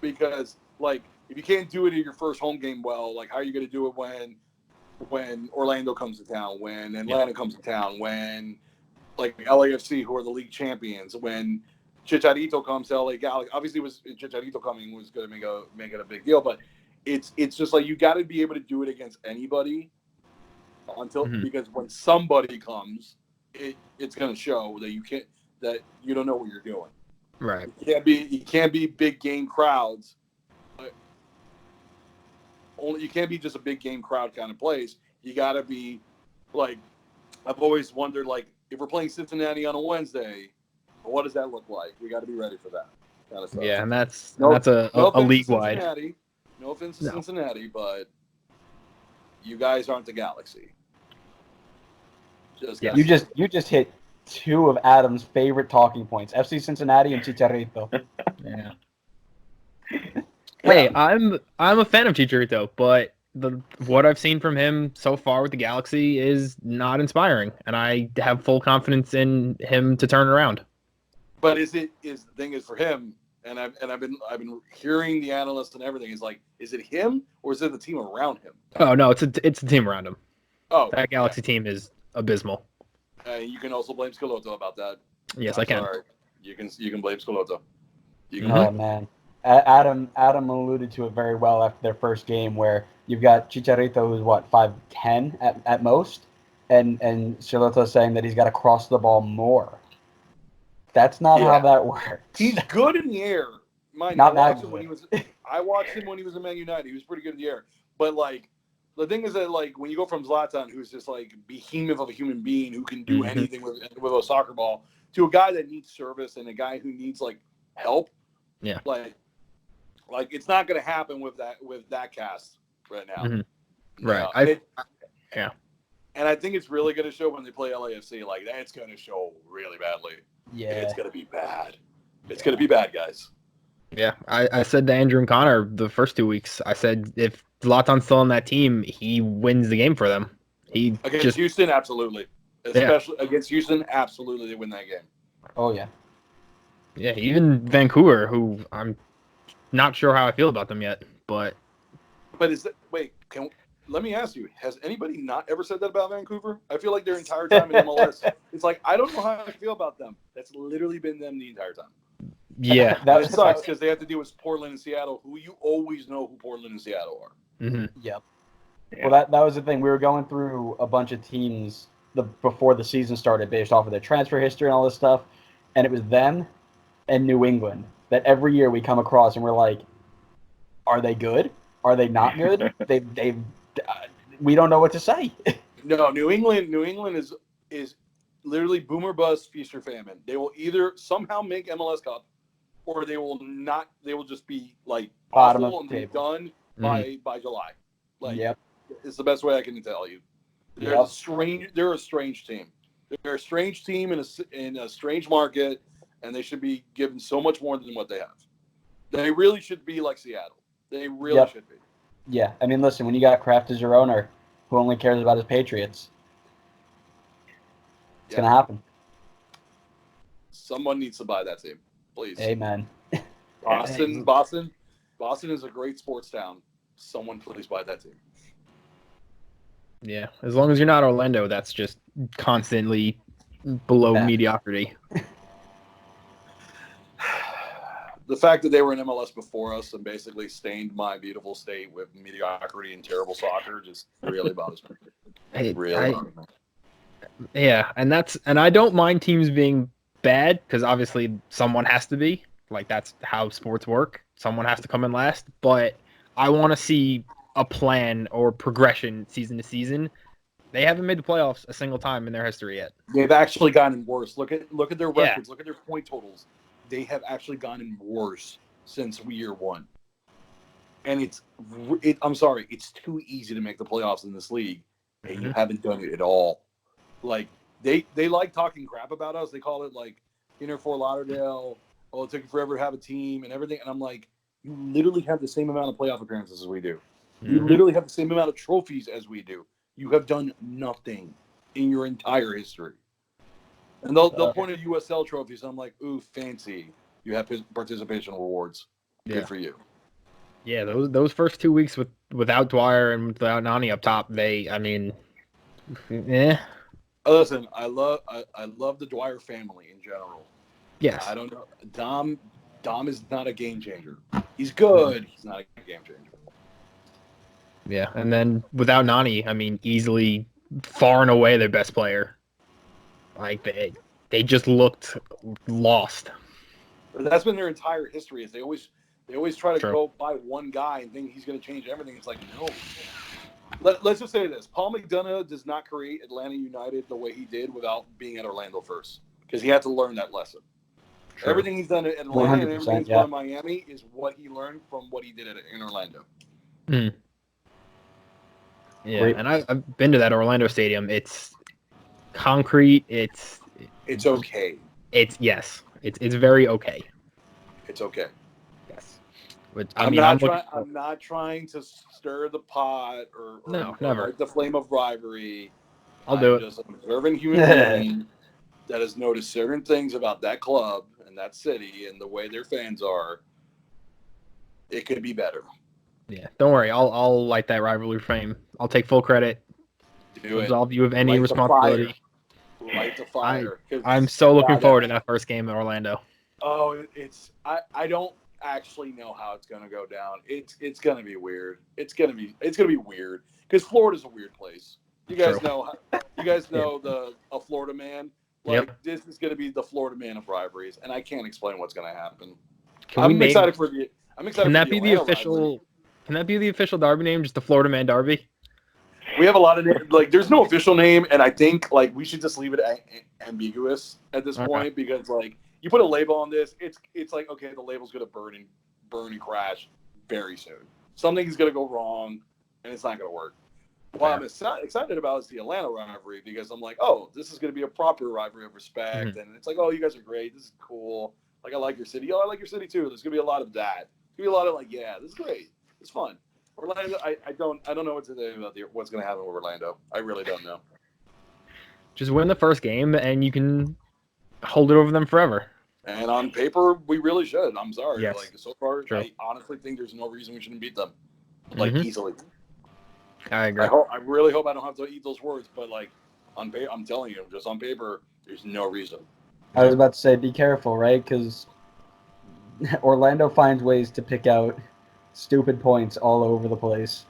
B: Because, like, if you can't do it in your first home game well, like, how are you going to do it when Orlando comes to town, when Atlanta comes to town, when, like, LAFC, who are the league champions, when Chicharito comes to LA Galaxy. Obviously, Chicharito coming was going to make it a big deal, but it's just like you got to be able to do it against anybody because when somebody comes, it's going to show that you don't know what you're doing.
C: Right.
B: You can't be big game crowds. You can't be just a big game crowd kind of place. You got to be like, I've always wondered, like, if we're playing Cincinnati on a Wednesday, what does that look like? We got to be ready for that kind of stuff.
C: Yeah, and that's a league wide.
B: No offense to Cincinnati, but you guys aren't the Galaxy.
A: You just hit two of Adam's favorite talking points: FC Cincinnati and Chicharito.
C: Yeah. Hey, I'm a fan of Chicharito, but what I've seen from him so far with the Galaxy is not inspiring, and I have full confidence in him to turn around.
B: But the thing is for him, And I've been hearing the analysts and everything. Is like, is it him or is it the team around him?
C: Oh no, it's a team around him.
B: Oh,
C: that Galaxy team is abysmal.
B: You can also blame Schelotto about that.
C: Yes, I can.
B: Sorry. You can blame Schelotto.
A: Oh man, Adam alluded to it very well after their first game, where you've got Chicharito, who's what 5'10" at most, and Schelotto saying that he's got to cross the ball more. That's not how that works.
B: He's good in the air. I watched him when he was in Man United. He was pretty good in the air. But like, the thing is that like when you go from Zlatan, who's just like behemoth of a human being who can do anything with a soccer ball, to a guy that needs service and a guy who needs like help.
C: Yeah.
B: Like it's not going to happen with that cast right now.
C: Mm-hmm. Right.
B: And I think it's really going to show when they play LAFC. Like that's going to show really badly.
A: Yeah.
B: It's going to be bad. It's going to be bad, guys.
C: Yeah. I said to Andrew and Connor the first 2 weeks, I said if Zlatan's still on that team, he wins the game for them.
B: Against Houston, absolutely. Especially against Houston, absolutely they win that game.
A: Oh yeah.
C: Yeah, even Vancouver, who I'm not sure how I feel about them yet, but
B: let me ask you, has anybody not ever said that about Vancouver? I feel like their entire time in MLS, it's like, I don't know how I feel about them. That's literally been them the entire time.
C: Yeah.
B: That sucks because they have to deal with Portland and Seattle, who you always know who Portland and Seattle are.
A: Mm-hmm. Yep. Yeah. Well, that was the thing. We were going through a bunch of teams before the season started based off of their transfer history and all this stuff, and it was them and New England that every year we come across and we're like, are they good? Are they not good? We don't know what to say.
B: No, New England is literally boomer bust, feast or famine. They will either somehow make MLS Cup, or they will not. They will just be like awful and be done by July. Like, it's the best way I can tell you. They're a strange team. They're a strange team in a strange market, and they should be given so much more than what they have. They really should be like Seattle. They really should be.
A: Yeah, I mean, listen, when you got Kraft as your owner, who only cares about his Patriots, it's gonna happen.
B: Someone needs to buy that team, please.
A: Amen.
B: Boston is a great sports town. Someone please buy that team.
C: Yeah, as long as you're not Orlando, that's just constantly below mediocrity.
B: The fact that they were in MLS before us and basically stained my beautiful state with mediocrity and terrible soccer just really bothers me.
C: Yeah, and I don't mind teams being bad because obviously someone has to be. Like that's how sports work. Someone has to come in last, but I want to see a plan or progression season to season. They haven't made the playoffs a single time in their history yet.
B: They've actually gotten worse. Look at their records. Look at their point totals. They have actually gotten worse since year one. And I'm sorry, it's too easy to make the playoffs in this league, and you haven't done it at all. Like they like talking crap about us. They call it like Inter Fort Lauderdale. Oh, it took you forever to have a team and everything. And I'm like, you literally have the same amount of playoff appearances as we do. You literally have the same amount of trophies as we do. You have done nothing in your entire history. And they'll point at USL trophies. And I'm like, ooh, fancy. You have participation rewards. Good for you.
C: Yeah, those first 2 weeks without Dwyer and without Nani up top, Listen,
B: I love the Dwyer family in general.
C: Yes.
B: I don't know. Dom is not a game changer. He's good. He's not a game changer.
C: Yeah, and then without Nani, easily far and away their best player. Like they just looked lost.
B: That's been their entire history. Is they always try to go by one guy and think he's going to change everything. It's like, no. Let's just say this: Paul McDonough does not create Atlanta United the way he did without being at Orlando first, because he had to learn that lesson. True. Everything he's done at Atlanta and everything he's done in Miami is what he learned from what he did in Orlando.
C: Yeah, and I've been to that Orlando stadium. It's concrete. It's
B: okay.
C: It's very okay.
B: It's okay.
C: Yes. But,
B: I'm not trying to stir the pot or
C: never
B: the flame of rivalry.
C: I'm
B: just an observant human being that has noticed certain things about that club and that city and the way their fans are, it could be better.
C: Yeah, don't worry. I'll light that rivalry flame. I'll take full credit. Absolve you of any responsibility.
B: Light the fire.
C: I'm so looking forward to that first game in Orlando.
B: Oh, I don't actually know how it's gonna go down. It's gonna be weird. It's gonna be weird because Florida's a weird place. You guys know a Florida man. Like this is gonna be the Florida man of rivalries, and I can't explain what's gonna happen. I'm excited for the
C: official? Can that be the official Derby name? Just the Florida Man Derby?
B: We have a lot of like. There's no official name, and I think like we should just leave it ambiguous at this point because like you put a label on this, it's like okay, the label's gonna burn and crash very soon. Something's gonna go wrong, and it's not gonna work. What I'm excited about is the Atlanta rivalry because I'm like, oh, this is gonna be a proper rivalry of respect, and it's like, oh, you guys are great. This is cool. Like I like your city. Oh, I like your city too. There's gonna be a lot of that. There's gonna be a lot of like, yeah, this is great. It's fun. Orlando, I don't know what to say about what's going to happen with Orlando. I really don't know.
C: Just win the first game, and you can hold it over them forever.
B: And on paper, we really should. I'm sorry.
C: Yes.
B: Like so far, I honestly think there's no reason we shouldn't beat them, like easily.
C: I agree.
B: I really hope I don't have to eat those words, but like on paper, I'm telling you, just on paper, there's no reason.
A: I was about to say, be careful, right? Because Orlando finds ways to pick out stupid points all over the place.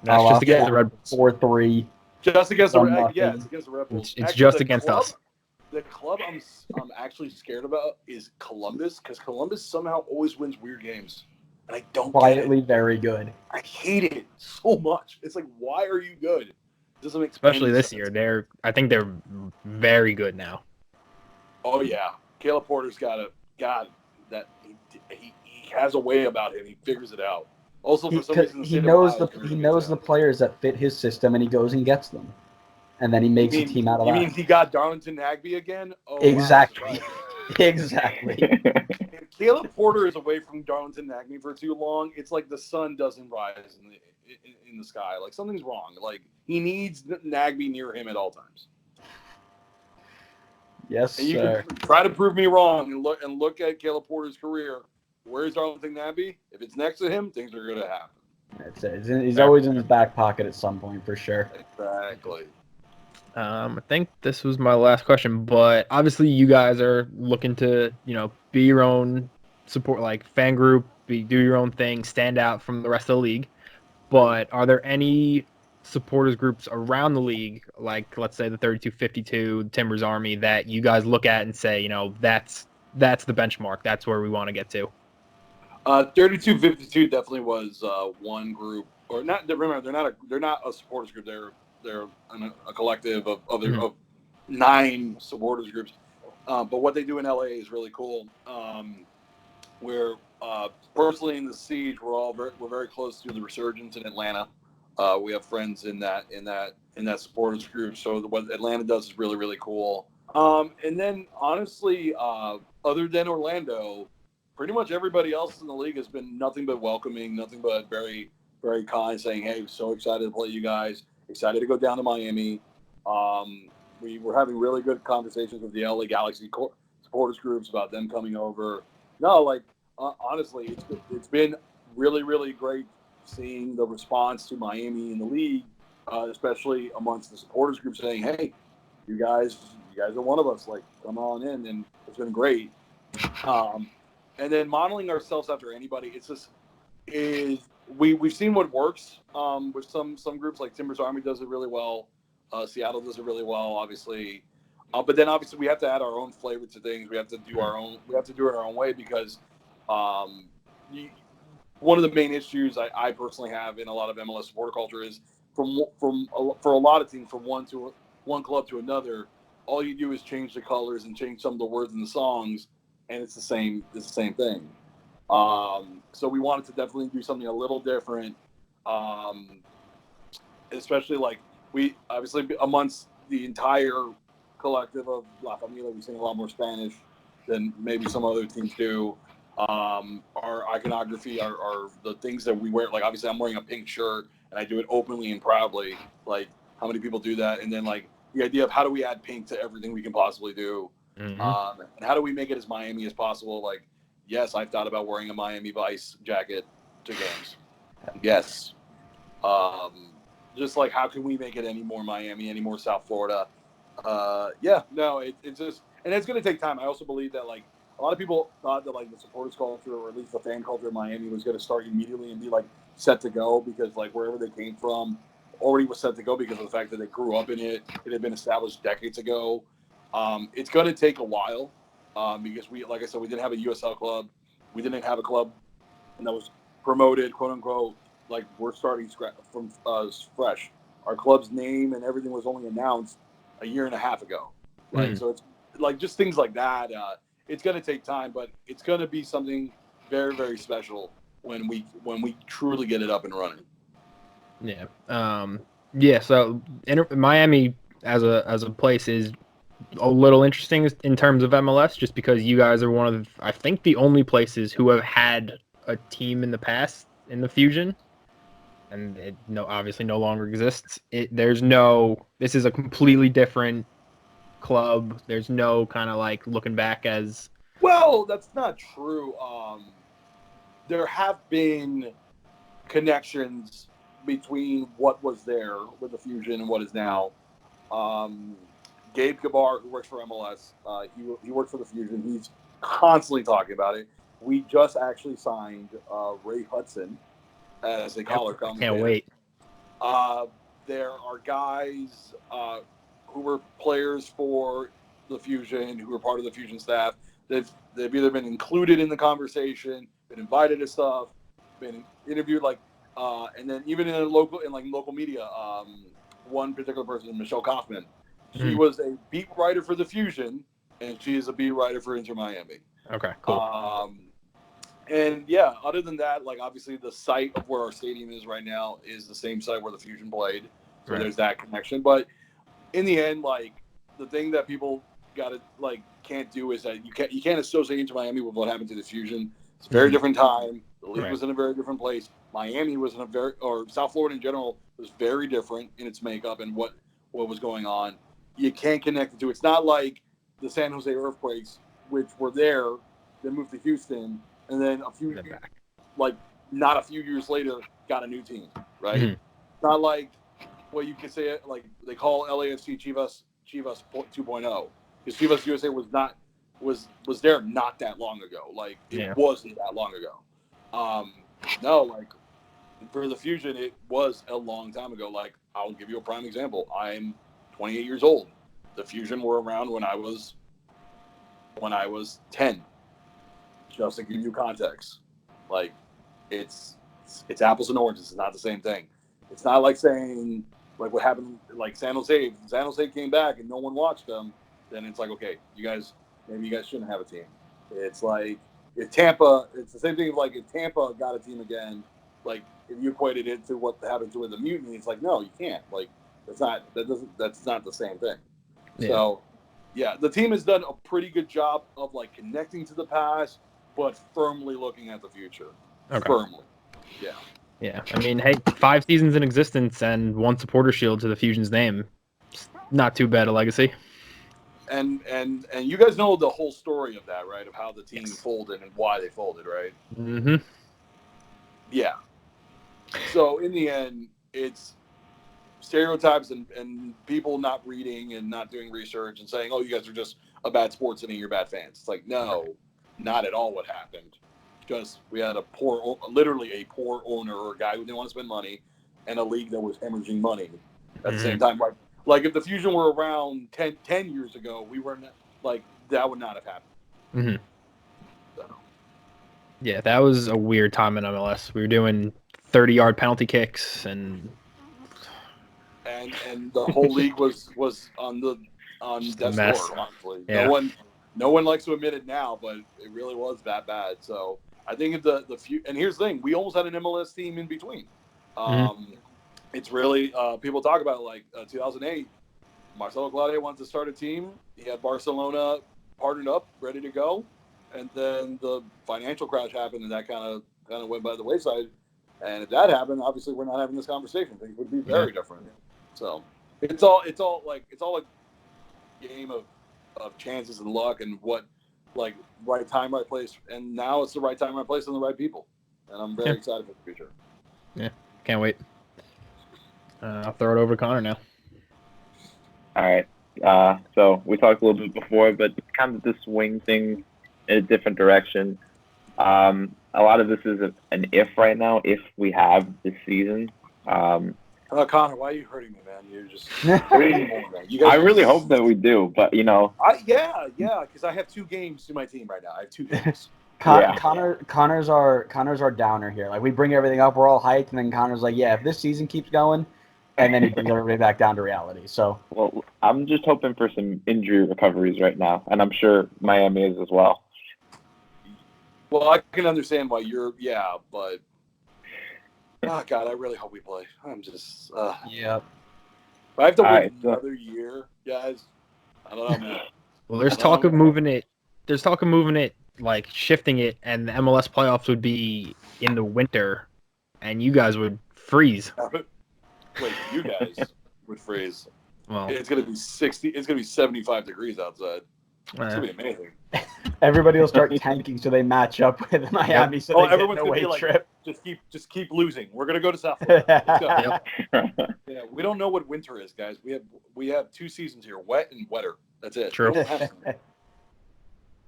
C: That's just against the Red Bulls.
A: 4-3.
B: Just against the Red Bulls.
C: It's just against us.
B: The club I'm actually scared about is Columbus because Columbus somehow always wins weird games, and I don't
A: quietly very good.
B: I hate it so much. It's like, why are you good? It doesn't make
C: especially this year. I think they're very good now.
B: Oh yeah, Caleb Porter's got that. He has a way about him. He figures it out. Also, for some reason,
A: he knows the players that fit his system, and he goes and gets them, and then he makes a team out of that.
B: You mean he got Darlington Nagbe again? Oh,
A: exactly,
B: wow.
A: Exactly.
B: If Caleb Porter is away from Darlington Nagbe for too long, it's like the sun doesn't rise in the sky. Like something's wrong. Like he needs Nagbe near him at all times.
A: Yes,
B: and you can try to prove me wrong and look at Caleb Porter's career. Where's Darlington Nagbe? If it's next to him, things are going to happen.
A: He's always in his back pocket at some point, for sure.
B: Exactly.
C: I think this was my last question, but obviously you guys are looking to, be your own support, like fan group, do your own thing, stand out from the rest of the league. But are there any supporters groups around the league, like let's say the 3252, Timbers Army, that you guys look at and say, that's the benchmark. That's where we want to get to.
B: 3252 definitely was one group, or not. Remember, they're not a supporters group. They're a collective of 9 supporters groups. But what they do in LA is really cool. We're personally in the Siege. We're very close to the Resurgence in Atlanta. We have friends in that supporters group. So what Atlanta does is really, really cool. And then honestly, other than Orlando, pretty much everybody else in the league has been nothing but welcoming, nothing but very, very kind, saying, hey, so excited to play you guys, excited to go down to Miami. We were having really good conversations with the LA Galaxy supporters groups about them coming over. No, honestly, it's been really, really great seeing the response to Miami in the league, especially amongst the supporters group saying, hey, you guys are one of us, come on in, and it's been great. And then modeling ourselves after anybody, we've seen what works with some groups, like Timbers Army does it really well, Seattle does it really well, obviously. But then obviously we have to add our own flavor to things. We have to do it our own way because one of the main issues I personally have in a lot of MLS supporter culture is for a lot of teams, from one club to another, all you do is change the colors and change some of the words in the songs, and it's the same thing. So we wanted to definitely do something a little different, especially we obviously amongst the entire collective of La Familia, we sing a lot more Spanish than maybe some other teams do. Our iconography, are the things that we wear. Obviously I'm wearing a pink shirt and I do it openly and proudly. How many people do that? And then the idea of how do we add pink to everything we can possibly do?
C: Mm-hmm.
B: And how do we make it as Miami as possible? Like, yes, I've thought about wearing a Miami Vice jacket to games. Yes. Just like, how can we make it any more Miami, any more South Florida? It's just, and it's going to take time. I also believe that, like, a lot of people thought that, like, the supporters culture, or at least the fan culture of Miami, was going to start immediately and be, like, set to go, because, like, wherever they came from already was set to go because of the fact that they grew up in it. It had been established decades ago. It's going to take a while because we, like I said, we didn't have a USL club. We didn't have a club that was promoted, quote unquote. Like, we're starting from fresh. Our club's name and everything was only announced a year and a half ago. Like, so it's like just things like that. It's going to take time, but it's going to be something very, very special when we truly get it up and running.
C: Yeah. So Miami as a place is a little interesting in terms of MLS, just because you guys are one of, I think, the only places who have had a team in the past in the Fusion, and it obviously no longer exists. This is a completely different club. There's no kind of like looking back as,
B: well, that's not true. There have been connections between what was there with the Fusion and what is now. Gabe Gabar, who works for MLS, he works for the Fusion. He's constantly talking about it. We just actually signed Ray Hudson as a collar commentator.
C: Can't wait.
B: There are guys who were players for the Fusion, who were part of the Fusion staff. They've either been included in the conversation, been invited to stuff, been interviewed, like, and then even in local media. One particular person, Michelle Kaufman, she was a beat writer for the Fusion, and she is a beat writer for Inter Miami.
C: Okay, cool.
B: And yeah, other than that, like, obviously the site of where our stadium is right now is the same site where the Fusion played. So there's that connection. But in the end, like, the thing that people can't do is that you can't associate Inter Miami with what happened to the Fusion. It's a very different time. The league was in a very different place. Miami was South Florida in general was very different in its makeup and what was going on. You can't connect the two. It's not like the San Jose Earthquakes, which were there, then moved to Houston, and then not a few years later, got a new team, right?
C: Mm-hmm.
B: Not like what you could say it, like they call LAFC Chivas 2.0, because Chivas USA was there not that long ago. Like, it wasn't that long ago. No, like, for the Fusion, it was a long time ago. Like, I'll give you a prime example. I'm 28 years old. The Fusion were around when I was 10. Just to give you context, like, it's apples and oranges. It's not the same thing. It's not like saying, like, what happened, like San Jose. If San Jose came back and no one watched them, then it's like, okay, maybe you guys shouldn't have a team. It's like, if Tampa, it's the same thing. Like, if Tampa got a team again, like, if you equated it to what happened to the Mutiny, it's like, no, you can't. Like, that's not the same thing. Yeah. So, yeah, the team has done a pretty good job of, like, connecting to the past, but firmly looking at the future. Okay. Firmly. Yeah.
C: Yeah. I mean, hey, 5 seasons in existence and 1 supporter shield to the Fusion's name. It's not too bad a legacy.
B: And you guys know the whole story of that, right? Of how the team folded and why they folded, right?
C: Mm-hmm.
B: Yeah. So in the end, it's stereotypes and people not reading and not doing research and saying, oh, you guys are just a bad sports team and you're bad fans. It's like, no, not at all what happened. Just we had literally a poor owner, or a guy who didn't want to spend money, and a league that was hemorrhaging money at the same time. Like if the Fusion were around 10 years ago, we weren't, like, that would not have happened.
C: Mm-hmm. So. Yeah, that was a weird time in MLS. We were doing 30-yard penalty kicks and
B: the whole league was on death's door, honestly. Yeah. No one likes to admit it now, but it really was that bad. So I think if the and here's the thing, we almost had an MLS team in between. It's really people talk about it, like 2008. Marcelo Claudia wanted to start a team. He had Barcelona partnered up, ready to go, and then the financial crash happened, and that kind of went by the wayside. And if that happened, obviously we're not having this conversation. Things would be very different. So it's all like a game of of chances and luck and what, like, right time, right place. And now it's the right time, right place, and the right people. And I'm very excited for the future.
C: Yeah, can't wait. I'll throw it over to Connor now.
D: All right. So we talked a little bit before, but kind of the swing thing in a different direction. A lot of this is an if right now, if we have this season.
B: Connor, why are you hurting me, man? You're just
D: I really hope that we do, but
B: yeah, because I have 2 games to my team right now. I have 2 games.
A: Connor's our downer here. Like, we bring everything up, we're all hyped, and then Connor's like, yeah, if this season keeps going, and then he brings everybody back down to reality. So,
D: well, I'm just hoping for some injury recoveries right now, and I'm sure Miami is as well.
B: Well, I can understand why but oh God, I really hope we play. I'm just
A: Yep.
B: If I have to wait another year, guys, I don't know, man.
C: Well, there's talk of moving it. There's talk of moving it, like shifting it, and the MLS playoffs would be in the winter, and you guys would freeze.
B: Wait, you guys would freeze.
C: Well,
B: it's gonna be 60. It's gonna be 75 degrees outside. It's gonna be amazing.
A: Everybody will start tanking so they match up with Miami. So they
B: everyone's
A: get an away
B: gonna be
A: trip.
B: Like, just keep losing. We're gonna go to South Florida. Let's go. Yeah, we don't know what winter is, guys. We have 2 seasons here, wet and wetter. That's it.
C: True.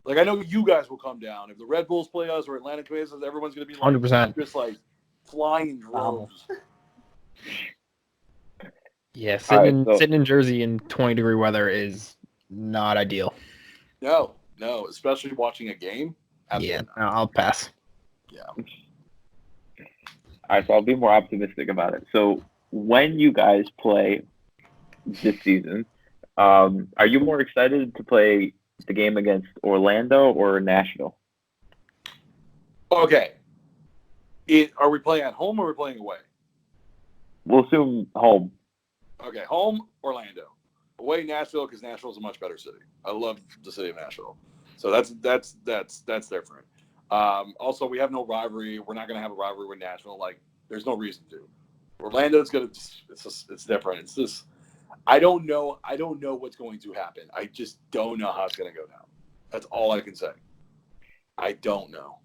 B: Like, I know you guys will come down if the Red Bulls play us or Atlanta plays us. Everyone's gonna be like
C: 100%.
B: just like flying in droves.
C: Yeah, sitting in Jersey in 20-degree weather is not ideal.
B: No, especially watching a game.
C: Absolutely. Yeah, I'll pass.
B: Yeah.
D: All right, so I'll be more optimistic about it. So when you guys play this season, are you more excited to play the game against Orlando or Nashville?
B: Okay. Are we playing at home or are we playing away?
D: We'll assume home.
B: Okay, home, Orlando. Away, Nashville, because Nashville is a much better city. I love the city of Nashville. So that's different. Also, we have no rivalry. We're not going to have a rivalry with Nashville. Like, there's no reason to. Orlando's going to it's different. It's just I don't know what's going to happen. I just don't know how it's going to go down. That's all I can say. I don't know.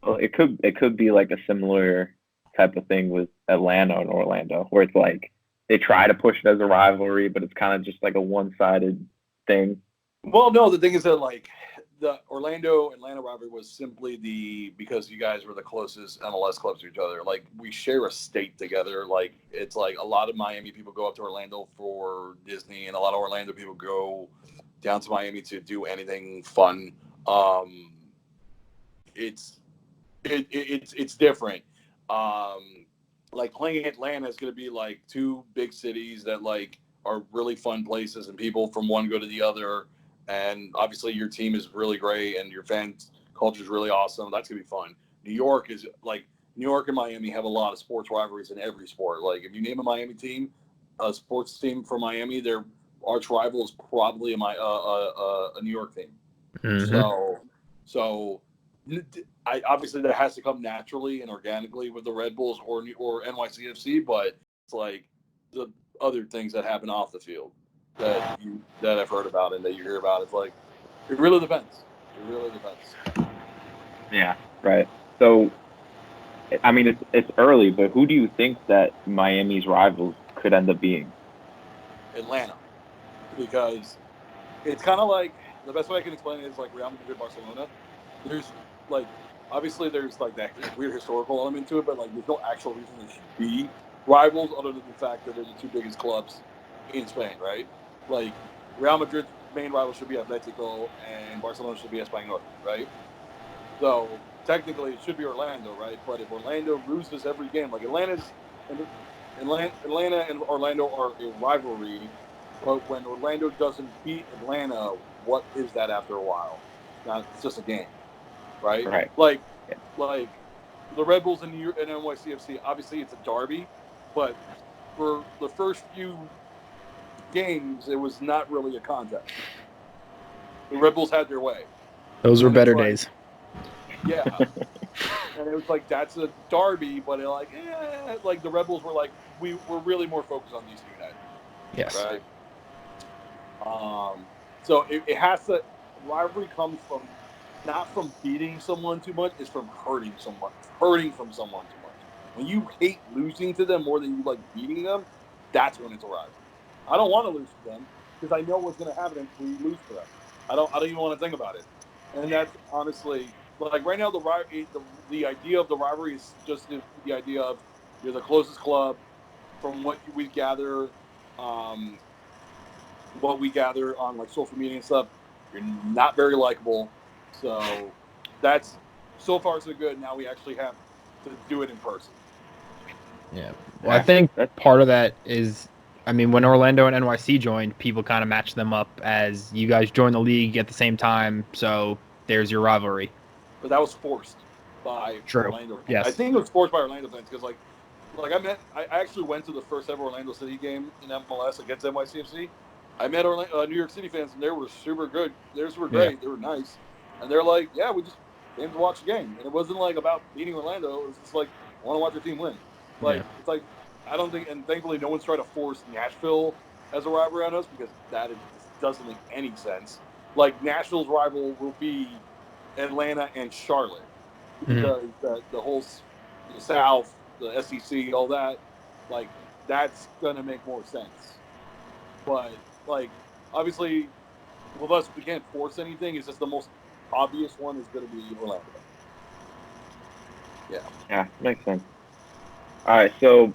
D: Well, it could be like a similar type of thing with Atlanta and Orlando, where it's like they try to push it as a rivalry, but it's kind of just like a one-sided thing.
B: Well, no, the thing is that, like, the Orlando-Atlanta rivalry was simply because you guys were the closest MLS clubs to each other. Like, we share a state together. Like, it's like a lot of Miami people go up to Orlando for Disney, and a lot of Orlando people go down to Miami to do anything fun. It's different. Like, playing Atlanta is going to be like 2 big cities that, like, are really fun places, and people from one go to the other. And obviously your team is really great and your fans culture is really awesome. That's going to be fun. New York and Miami have a lot of sports rivalries in every sport. Like, if you name a Miami team, a sports team from Miami, their arch rival is probably a New York team. Mm-hmm. So obviously that has to come naturally and organically with the Red Bulls or NYCFC, but it's like the other things that happen off the field that I've heard about and that you hear about. It's like, it really depends.
D: Yeah, right. So, I mean, it's early, but who do you think that Miami's rivals could end up being?
B: Atlanta, because it's kind of like, the best way I can explain it is like Real Madrid, Barcelona. There's like, obviously there's like that weird historical element to it, but like there's no actual reason they should be rivals other than the fact that they're the 2 biggest clubs in Spain, right? Like, Real Madrid's main rival should be Atletico and Barcelona should be Español, right? So technically it should be Orlando, right? But if Orlando loses every game, like Atlanta and Orlando are a rivalry, but when Orlando doesn't beat Atlanta, what is that after a while? It's just a game, right?
D: Right.
B: Like the Red Bulls and NYCFC, obviously it's a derby, but for the first few games, it was not really a contest. The Red Bulls had their way.
C: Those were better days.
B: Yeah. And it was like, that's a derby, but like the Red Bulls were like, we're really more focused on these 2 United.
C: Yes.
B: Right. So it has to. Rivalry comes from not from beating someone too much; it's from hurting from someone too much. When you hate losing to them more than you like beating them, that's when it's a rivalry. I don't want to lose to them because I know what's going to happen if we lose to them. I don't even want to think about it. And that's honestly like right now the idea of the rivalry is just the idea of you're the closest club from we gather, um, what we gather on like social media and stuff. You're not very likable, so that's so far so good. Now we actually have to do it in person.
C: Yeah. Well, I think part of that is, I mean, when Orlando and NYC joined, people kind of matched them up as you guys joined the league at the same time, so there's your rivalry.
B: But that was forced by Orlando.
C: Yes.
B: I think it was forced by Orlando fans because I actually went to the first ever Orlando City game in MLS against NYCFC. I met New York City fans, and they were super good. Theirs were great. Yeah. They were nice, and they're like, "Yeah, we just came to watch the game." And it wasn't like about beating Orlando. It was just like, "I want to watch your team win." Like It's like I don't think, and thankfully, no one's trying to force Nashville as a rival on us because that doesn't make any sense. Like Nashville's rival will be Atlanta and Charlotte because the whole the South, the SEC, all that, like that's gonna make more sense. But like obviously, with us, we can't force anything. It's just the most obvious one is gonna be Orlando. Yeah.
D: Yeah, makes sense. All right, so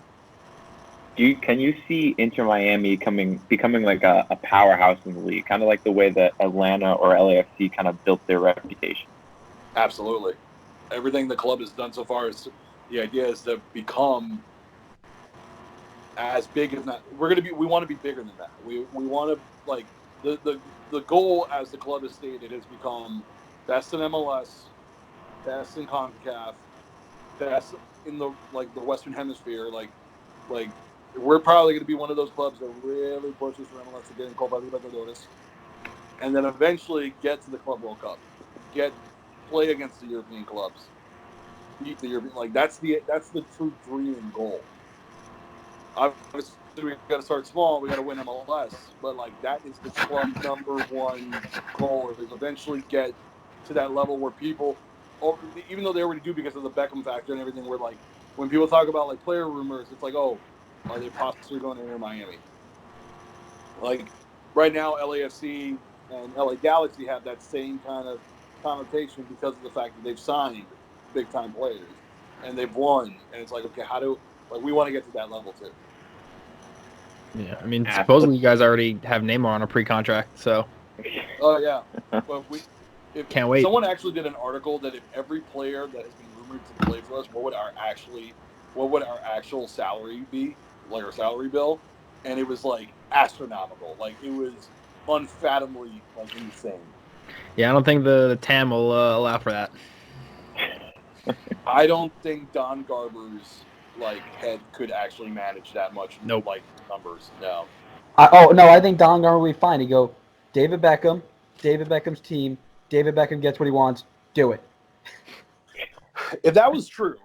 D: can you see Inter Miami becoming like a powerhouse in the league, kind of like the way that Atlanta or LAFC kind of built their reputation?
B: Absolutely. Everything the club has done so far is the idea is to become as big as that. We want to be bigger than that. We want to like the goal as the club has stated is become best in MLS, best in CONCACAF, best in the Western Hemisphere. Like we're probably going to be one of those clubs that really pushes for MLS to get in Copa Libertadores, and then eventually get to the Club World Cup, play against the European clubs, beat the European. Like that's the true dream and goal. Obviously, we got to start small. We got to win MLS, but like that is the club's number one goal is eventually get to that level where people, even though they already do because of the Beckham factor and everything, where like when people talk about like player rumors, it's like, oh, are they possibly going to Inter Miami? Like right now, LAFC and LA Galaxy have that same kind of connotation because of the fact that they've signed big time players and they've won, and it's like, okay, we want to get to that level too.
C: Yeah, I mean, supposedly you guys already have Neymar on a pre-contract, so.
B: Oh yeah, but
C: can't wait.
B: Someone actually did an article that if every player that has been rumored to play for us, what would our actual salary be, like our salary bill, and it was like astronomical, like it was unfathomably like insane.
C: Yeah, I don't think the TAM will allow for that.
B: I don't think Don Garber's head could actually manage that much.
C: Nope.
B: Numbers. No.
A: I think Don Garber will be fine. He go, David Beckham's team. David Beckham gets what he wants. Do it.
B: If that was true,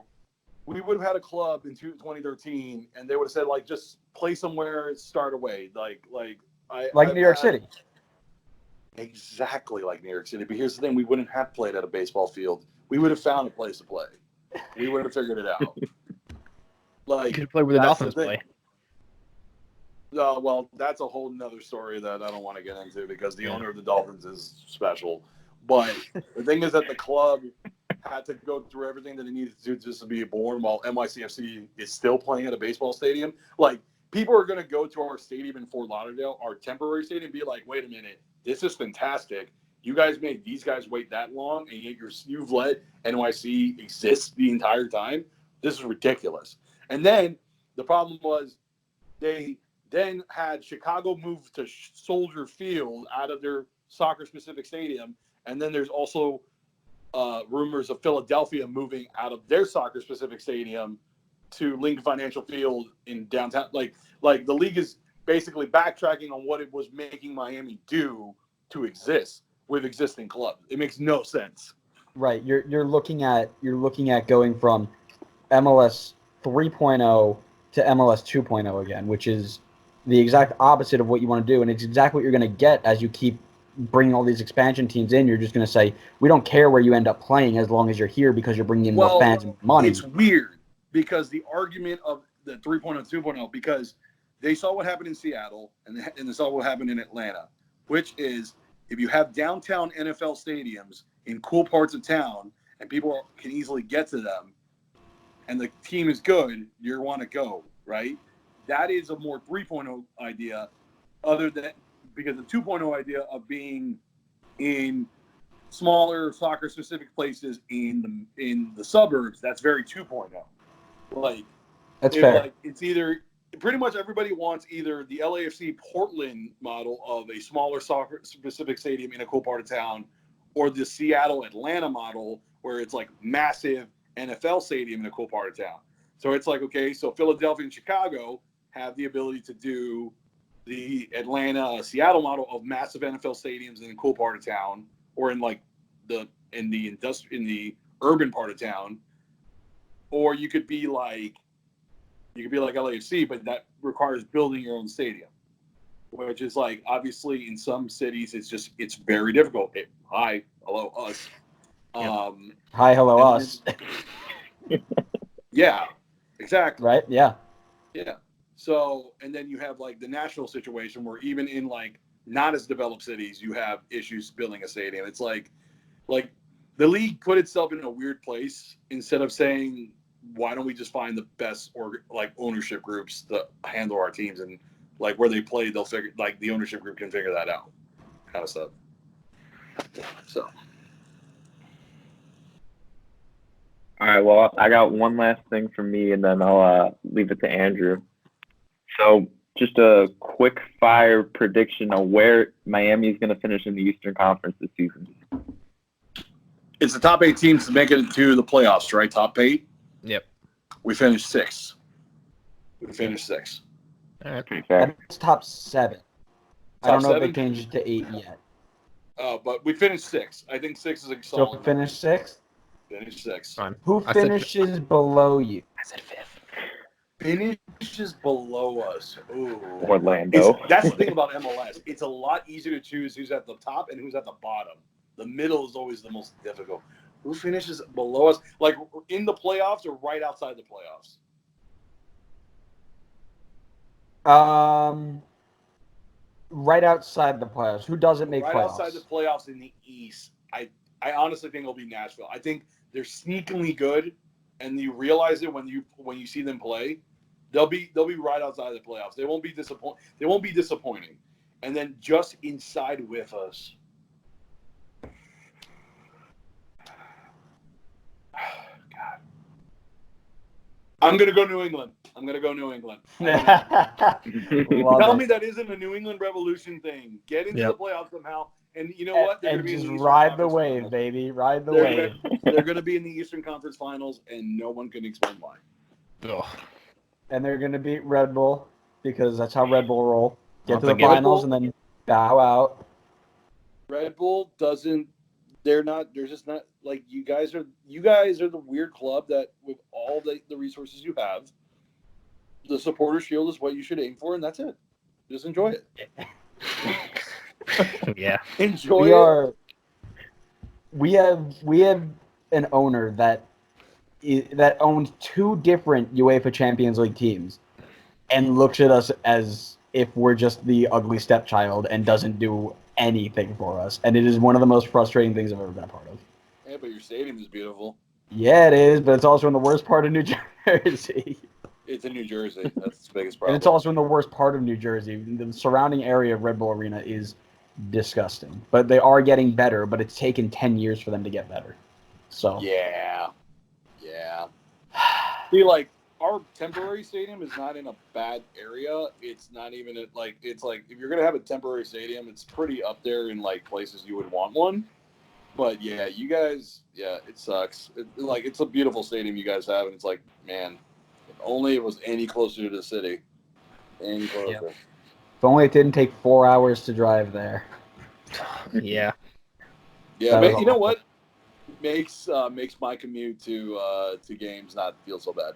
B: we would have had a club in 2013, and they would have said just play somewhere, start away, like
A: New York City.
B: Exactly like New York City. But here's the thing: we wouldn't have played at a baseball field. We would have found a place to play. We would have figured it out.
C: You could play where the Dolphins play.
B: Well, that's a whole nother story that I don't want to get into because the owner of the Dolphins is special. But the thing is that the club had to go through everything that it needed to do just to be born while NYCFC is still playing at a baseball stadium. People are going to go to our stadium in Fort Lauderdale, our temporary stadium, and be like, wait a minute, this is fantastic. You guys made these guys wait that long, and yet you've let NYC exist the entire time. This is ridiculous. And then the problem was they then had Chicago move to Soldier Field out of their soccer-specific stadium, and then there's also rumors of Philadelphia moving out of their soccer-specific stadium to Lincoln Financial Field in downtown. Like the league is basically backtracking on what it was making Miami do to exist with existing clubs. It makes no sense.
A: Right. You're looking at going from MLS 3.0 to MLS 2.0 again, which is the exact opposite of what you want to do, and it's exactly what you're going to get as you keep bringing all these expansion teams in, you're just going to say, we don't care where you end up playing as long as you're here because you're bringing in more fans and money.
B: It's weird because the argument of the 3.0, 2.0, because they saw what happened in Seattle and they saw what happened in Atlanta, which is if you have downtown NFL stadiums in cool parts of town and people can easily get to them and the team is good, you want to go, right? That is a more 3.0 idea other than because the 2.0 idea of being in smaller soccer-specific places in the suburbs, that's very 2.0. Like,
A: that's fair.
B: Like, it's either pretty much everybody wants either the LAFC Portland model of a smaller soccer-specific stadium in a cool part of town, or the Seattle Atlanta model where it's like massive NFL stadium in a cool part of town. So it's like, okay, so Philadelphia and Chicago have the ability to do the Atlanta Seattle model of massive NFL stadiums in a cool part of town, or in like in the urban part of town, or you could be like LAFC, but that requires building your own stadium, which is like obviously in some cities it's very difficult. Hi, hello, us.
A: Hi, hello, us.
B: Yeah, exactly.
A: Right? Yeah.
B: Yeah. So, and then you have like the national situation where even in like not as developed cities, you have issues building a stadium. It's like the league put itself in a weird place instead of saying, why don't we just find the best or like ownership groups to handle our teams, and like where they play, they'll figure like the ownership group can figure that out, kind of stuff. So.
D: All right, well, I got one last thing from me, and then I'll leave it to Andrew. So just a quick fire prediction of where Miami is going to finish in the Eastern Conference this season.
B: It's the top 8 teams to make it into the playoffs, right? Top 8?
C: Yep.
B: We finished 6.
C: All right.
D: Pretty fair.
A: It's top 7. I don't know
B: 7?
A: if they changed it to 8 yet.
B: But we finished 6. I think 6 is a
A: So
B: solid.
A: we finished 6th?
B: Finished 6.
C: Fine.
A: Who finishes below you?
C: I said 5th.
B: Finishes below us. Ooh.
D: Orlando.
B: That's the thing about MLS. It's a lot easier to choose who's at the top and who's at the bottom. The middle is always the most difficult. Who finishes below us? Like in the playoffs or right outside the playoffs?
A: Right outside the playoffs. Who doesn't make
B: right
A: playoffs?
B: Outside the playoffs in the East. I honestly think it'll be Nashville. I think they're sneakily good, and you realize it when you see them play. They'll be right outside the playoffs. They won't be disappointing. And then just inside with us. God. I'm gonna go New England. Tell me that isn't a New England Revolution thing. Get into the playoffs somehow. And you know what? They're
A: and
B: going to be
A: just
B: in the
A: ride the
B: Eastern
A: wave,
B: Conference
A: baby. Ride the
B: Finals.
A: wave.
B: They're going to be in the Eastern Conference Finals, and no one can explain why.
C: Ugh.
A: And they're going to beat Red Bull because that's how Red Bull roll. Get to
C: Once
A: the
C: again.
A: finals and then bow out.
B: Red Bull doesn't. They're not. They're just not like you guys are. You guys are the weird club that, with all the resources you have, the supporter shield is what you should aim for, and that's it. Just enjoy it.
C: Yeah.
B: Enjoy it.
A: We have an owner that owns 2 different UEFA Champions League teams and looks at us as if we're just the ugly stepchild and doesn't do anything for us. And it is one of the most frustrating things I've ever been a part of.
B: Yeah, but your stadium is beautiful.
A: Yeah, it is, but it's also in the worst part of New Jersey.
B: It's in New Jersey. That's the biggest problem.
A: And it's also in the worst part of New Jersey. The surrounding area of Red Bull Arena is disgusting. But they are getting better, but it's taken 10 years for them to get better. So
B: Yeah. See, like, our temporary stadium is not in a bad area. It's not even it's like if you're gonna have a temporary stadium, it's pretty up there in like places you would want one. But yeah, you guys, it sucks. It's a beautiful stadium you guys have, and it's like, man, if only it was any closer to the city. Any closer.
C: Yep.
A: if only it didn't take 4 hours to drive there.
C: Yeah.
B: Yeah, but you know what? Makes my commute to games not feel so bad.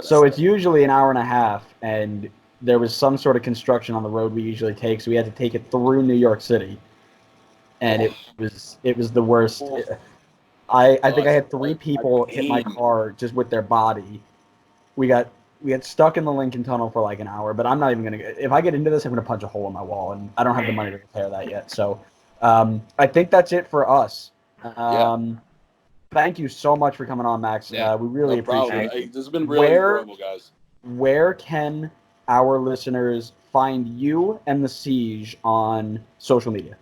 A: So it's usually an hour and a half, and there was some sort of construction on the road we usually take, so we had to take it through New York City. and it was the worst. I think I had 3 people hit my car just with their body. We got stuck in the Lincoln Tunnel for like an hour, but I'm not even gonna. If I get into this, I'm gonna punch a hole in my wall, and I don't have the money to repair that yet. So, I think that's it for us. Thank you so much for coming on, Max.
B: Yeah,
A: we really appreciate it.
B: Hey, this has been really enjoyable, guys.
A: Where can our listeners find you and the Siege on social media?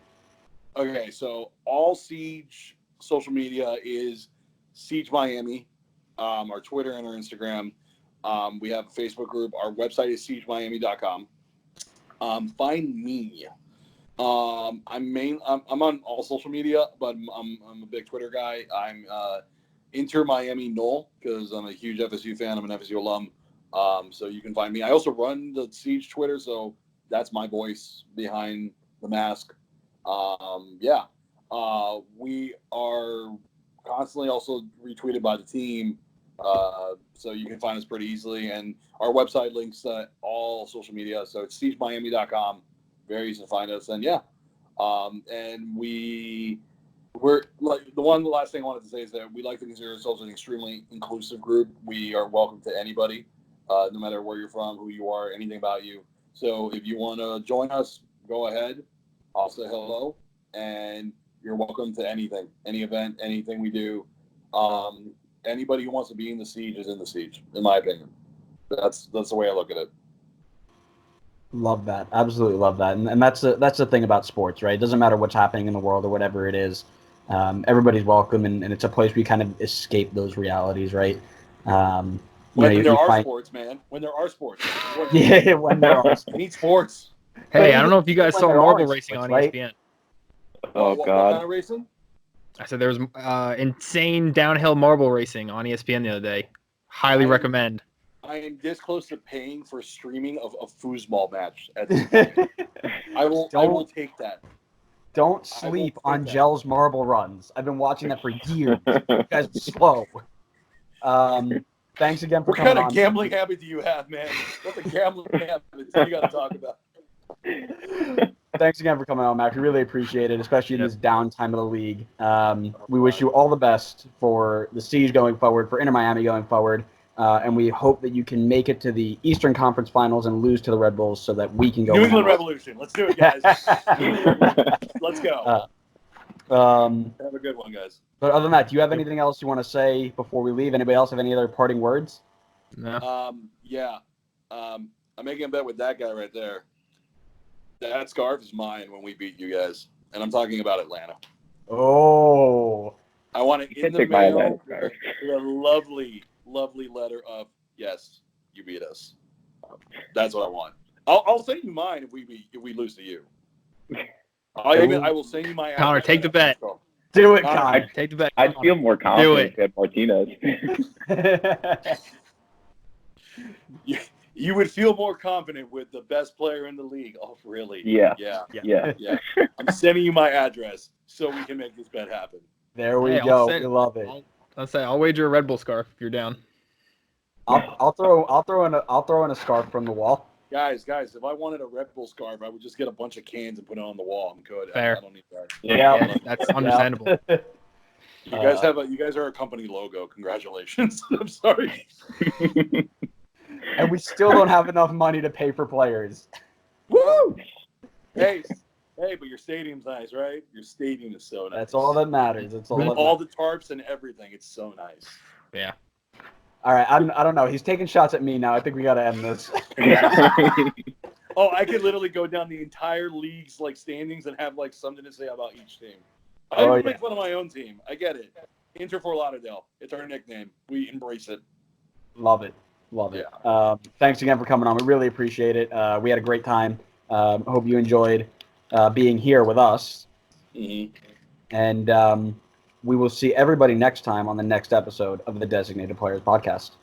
B: Okay, so all Siege social media is Siege Miami, our Twitter and our Instagram. We have a Facebook group. Our website is siegemiami.com. Find me. I'm on all social media, but I'm a big Twitter guy. I'm Inter Miami Null because I'm a huge FSU fan. I'm an FSU alum. So you can find me. I also run the Siege Twitter, so that's my voice behind the mask. We are constantly also retweeted by the team. So you can find us pretty easily. And our website links all social media. So it's siegemiami.com. Very easy to find us. And and we're like the last thing I wanted to say is that we like to consider ourselves an extremely inclusive group. We are welcome to anybody, no matter where you're from, who you are, anything about you. So if you want to join us, go ahead. I'll say hello, and you're welcome to anything, any event, anything we do. Anybody who wants to be in the Siege is in the Siege, in my opinion. That's the way I look at it.
A: Love that. Absolutely love that. And that's the thing about sports, right? It doesn't matter what's happening in the world or whatever it is. Everybody's welcome, and it's a place we kind of escape those realities, right?
B: When there are sports, man. When there are sports.
A: Yeah, when there are sports.
B: We need sports.
C: Hey, I don't know if you guys saw marble racing on ESPN.
D: Oh,
B: what
D: God.
B: kind of racing?
C: I said there was insane downhill marble racing on ESPN the other day. Highly recommend.
B: I am this close to paying for streaming of a foosball match at this point. I will take that.
A: Don't sleep on Gel's marble runs. I've been watching that for years. You guys are slow. Thanks again for coming on.
B: What kind of gambling habit do you have, man? What's a gambling habit you got to talk about?
A: Thanks again for coming on, Max. We really appreciate it, especially in this downtime of the league. We wish you all the best for the Siege going forward, for Inter Miami going forward, and we hope that you can make it to the Eastern Conference Finals and lose to the Red Bulls so that we can go.
B: New England Revolution. Let's do it, guys. Let's go. Have a good one, guys.
A: But other than that, do you have anything else you want to say before we leave? Anybody else have any other parting words?
C: No.
B: I'm making a bet with that guy right there. That scarf is mine when we beat you guys. And I'm talking about Atlanta.
A: Oh.
B: I want it in the mail with a lovely, lovely letter of, yes, you beat us. That's what I want. I'll send you mine if we lose to you. I will send you my address.
C: Connor, take the bet.
A: Do it, Connor.
C: Take the bet.
D: I'd feel more confident at Martinez.
B: You would feel more confident with the best player in the league. Oh, really?
D: Yeah.
B: I'm sending you my address so we can make this bet happen.
A: There we go. We love it.
C: I'll wager a Red Bull scarf if you're down.
A: I'll throw in a scarf from the wall.
B: Guys, if I wanted a Red Bull scarf, I would just get a bunch of cans and put it on the wall. I'm good.
C: Fair.
B: I don't need that.
C: Yeah, that's understandable.
B: You guys are a company logo. Congratulations. I'm sorry.
A: And we still don't have enough money to pay for players.
B: Woo! Hey, but your stadium's nice, right? Your stadium is so nice.
A: That's all that matters. It's
B: all the tarps and everything. It's so nice.
C: Yeah.
A: All right. I don't know. He's taking shots at me now. I think we got to end this.
B: Oh, I could literally go down the entire league's standings and have something to say about each team. I don't make fun of my own team. I get it. Inter Fort Lauderdale. It's our nickname. We embrace it.
A: Love it. Yeah. Thanks again for coming on. We really appreciate it. We had a great time. Hope you enjoyed being here with us.
B: Mm-hmm.
A: And we will see everybody next time on the next episode of the Designated Players Podcast.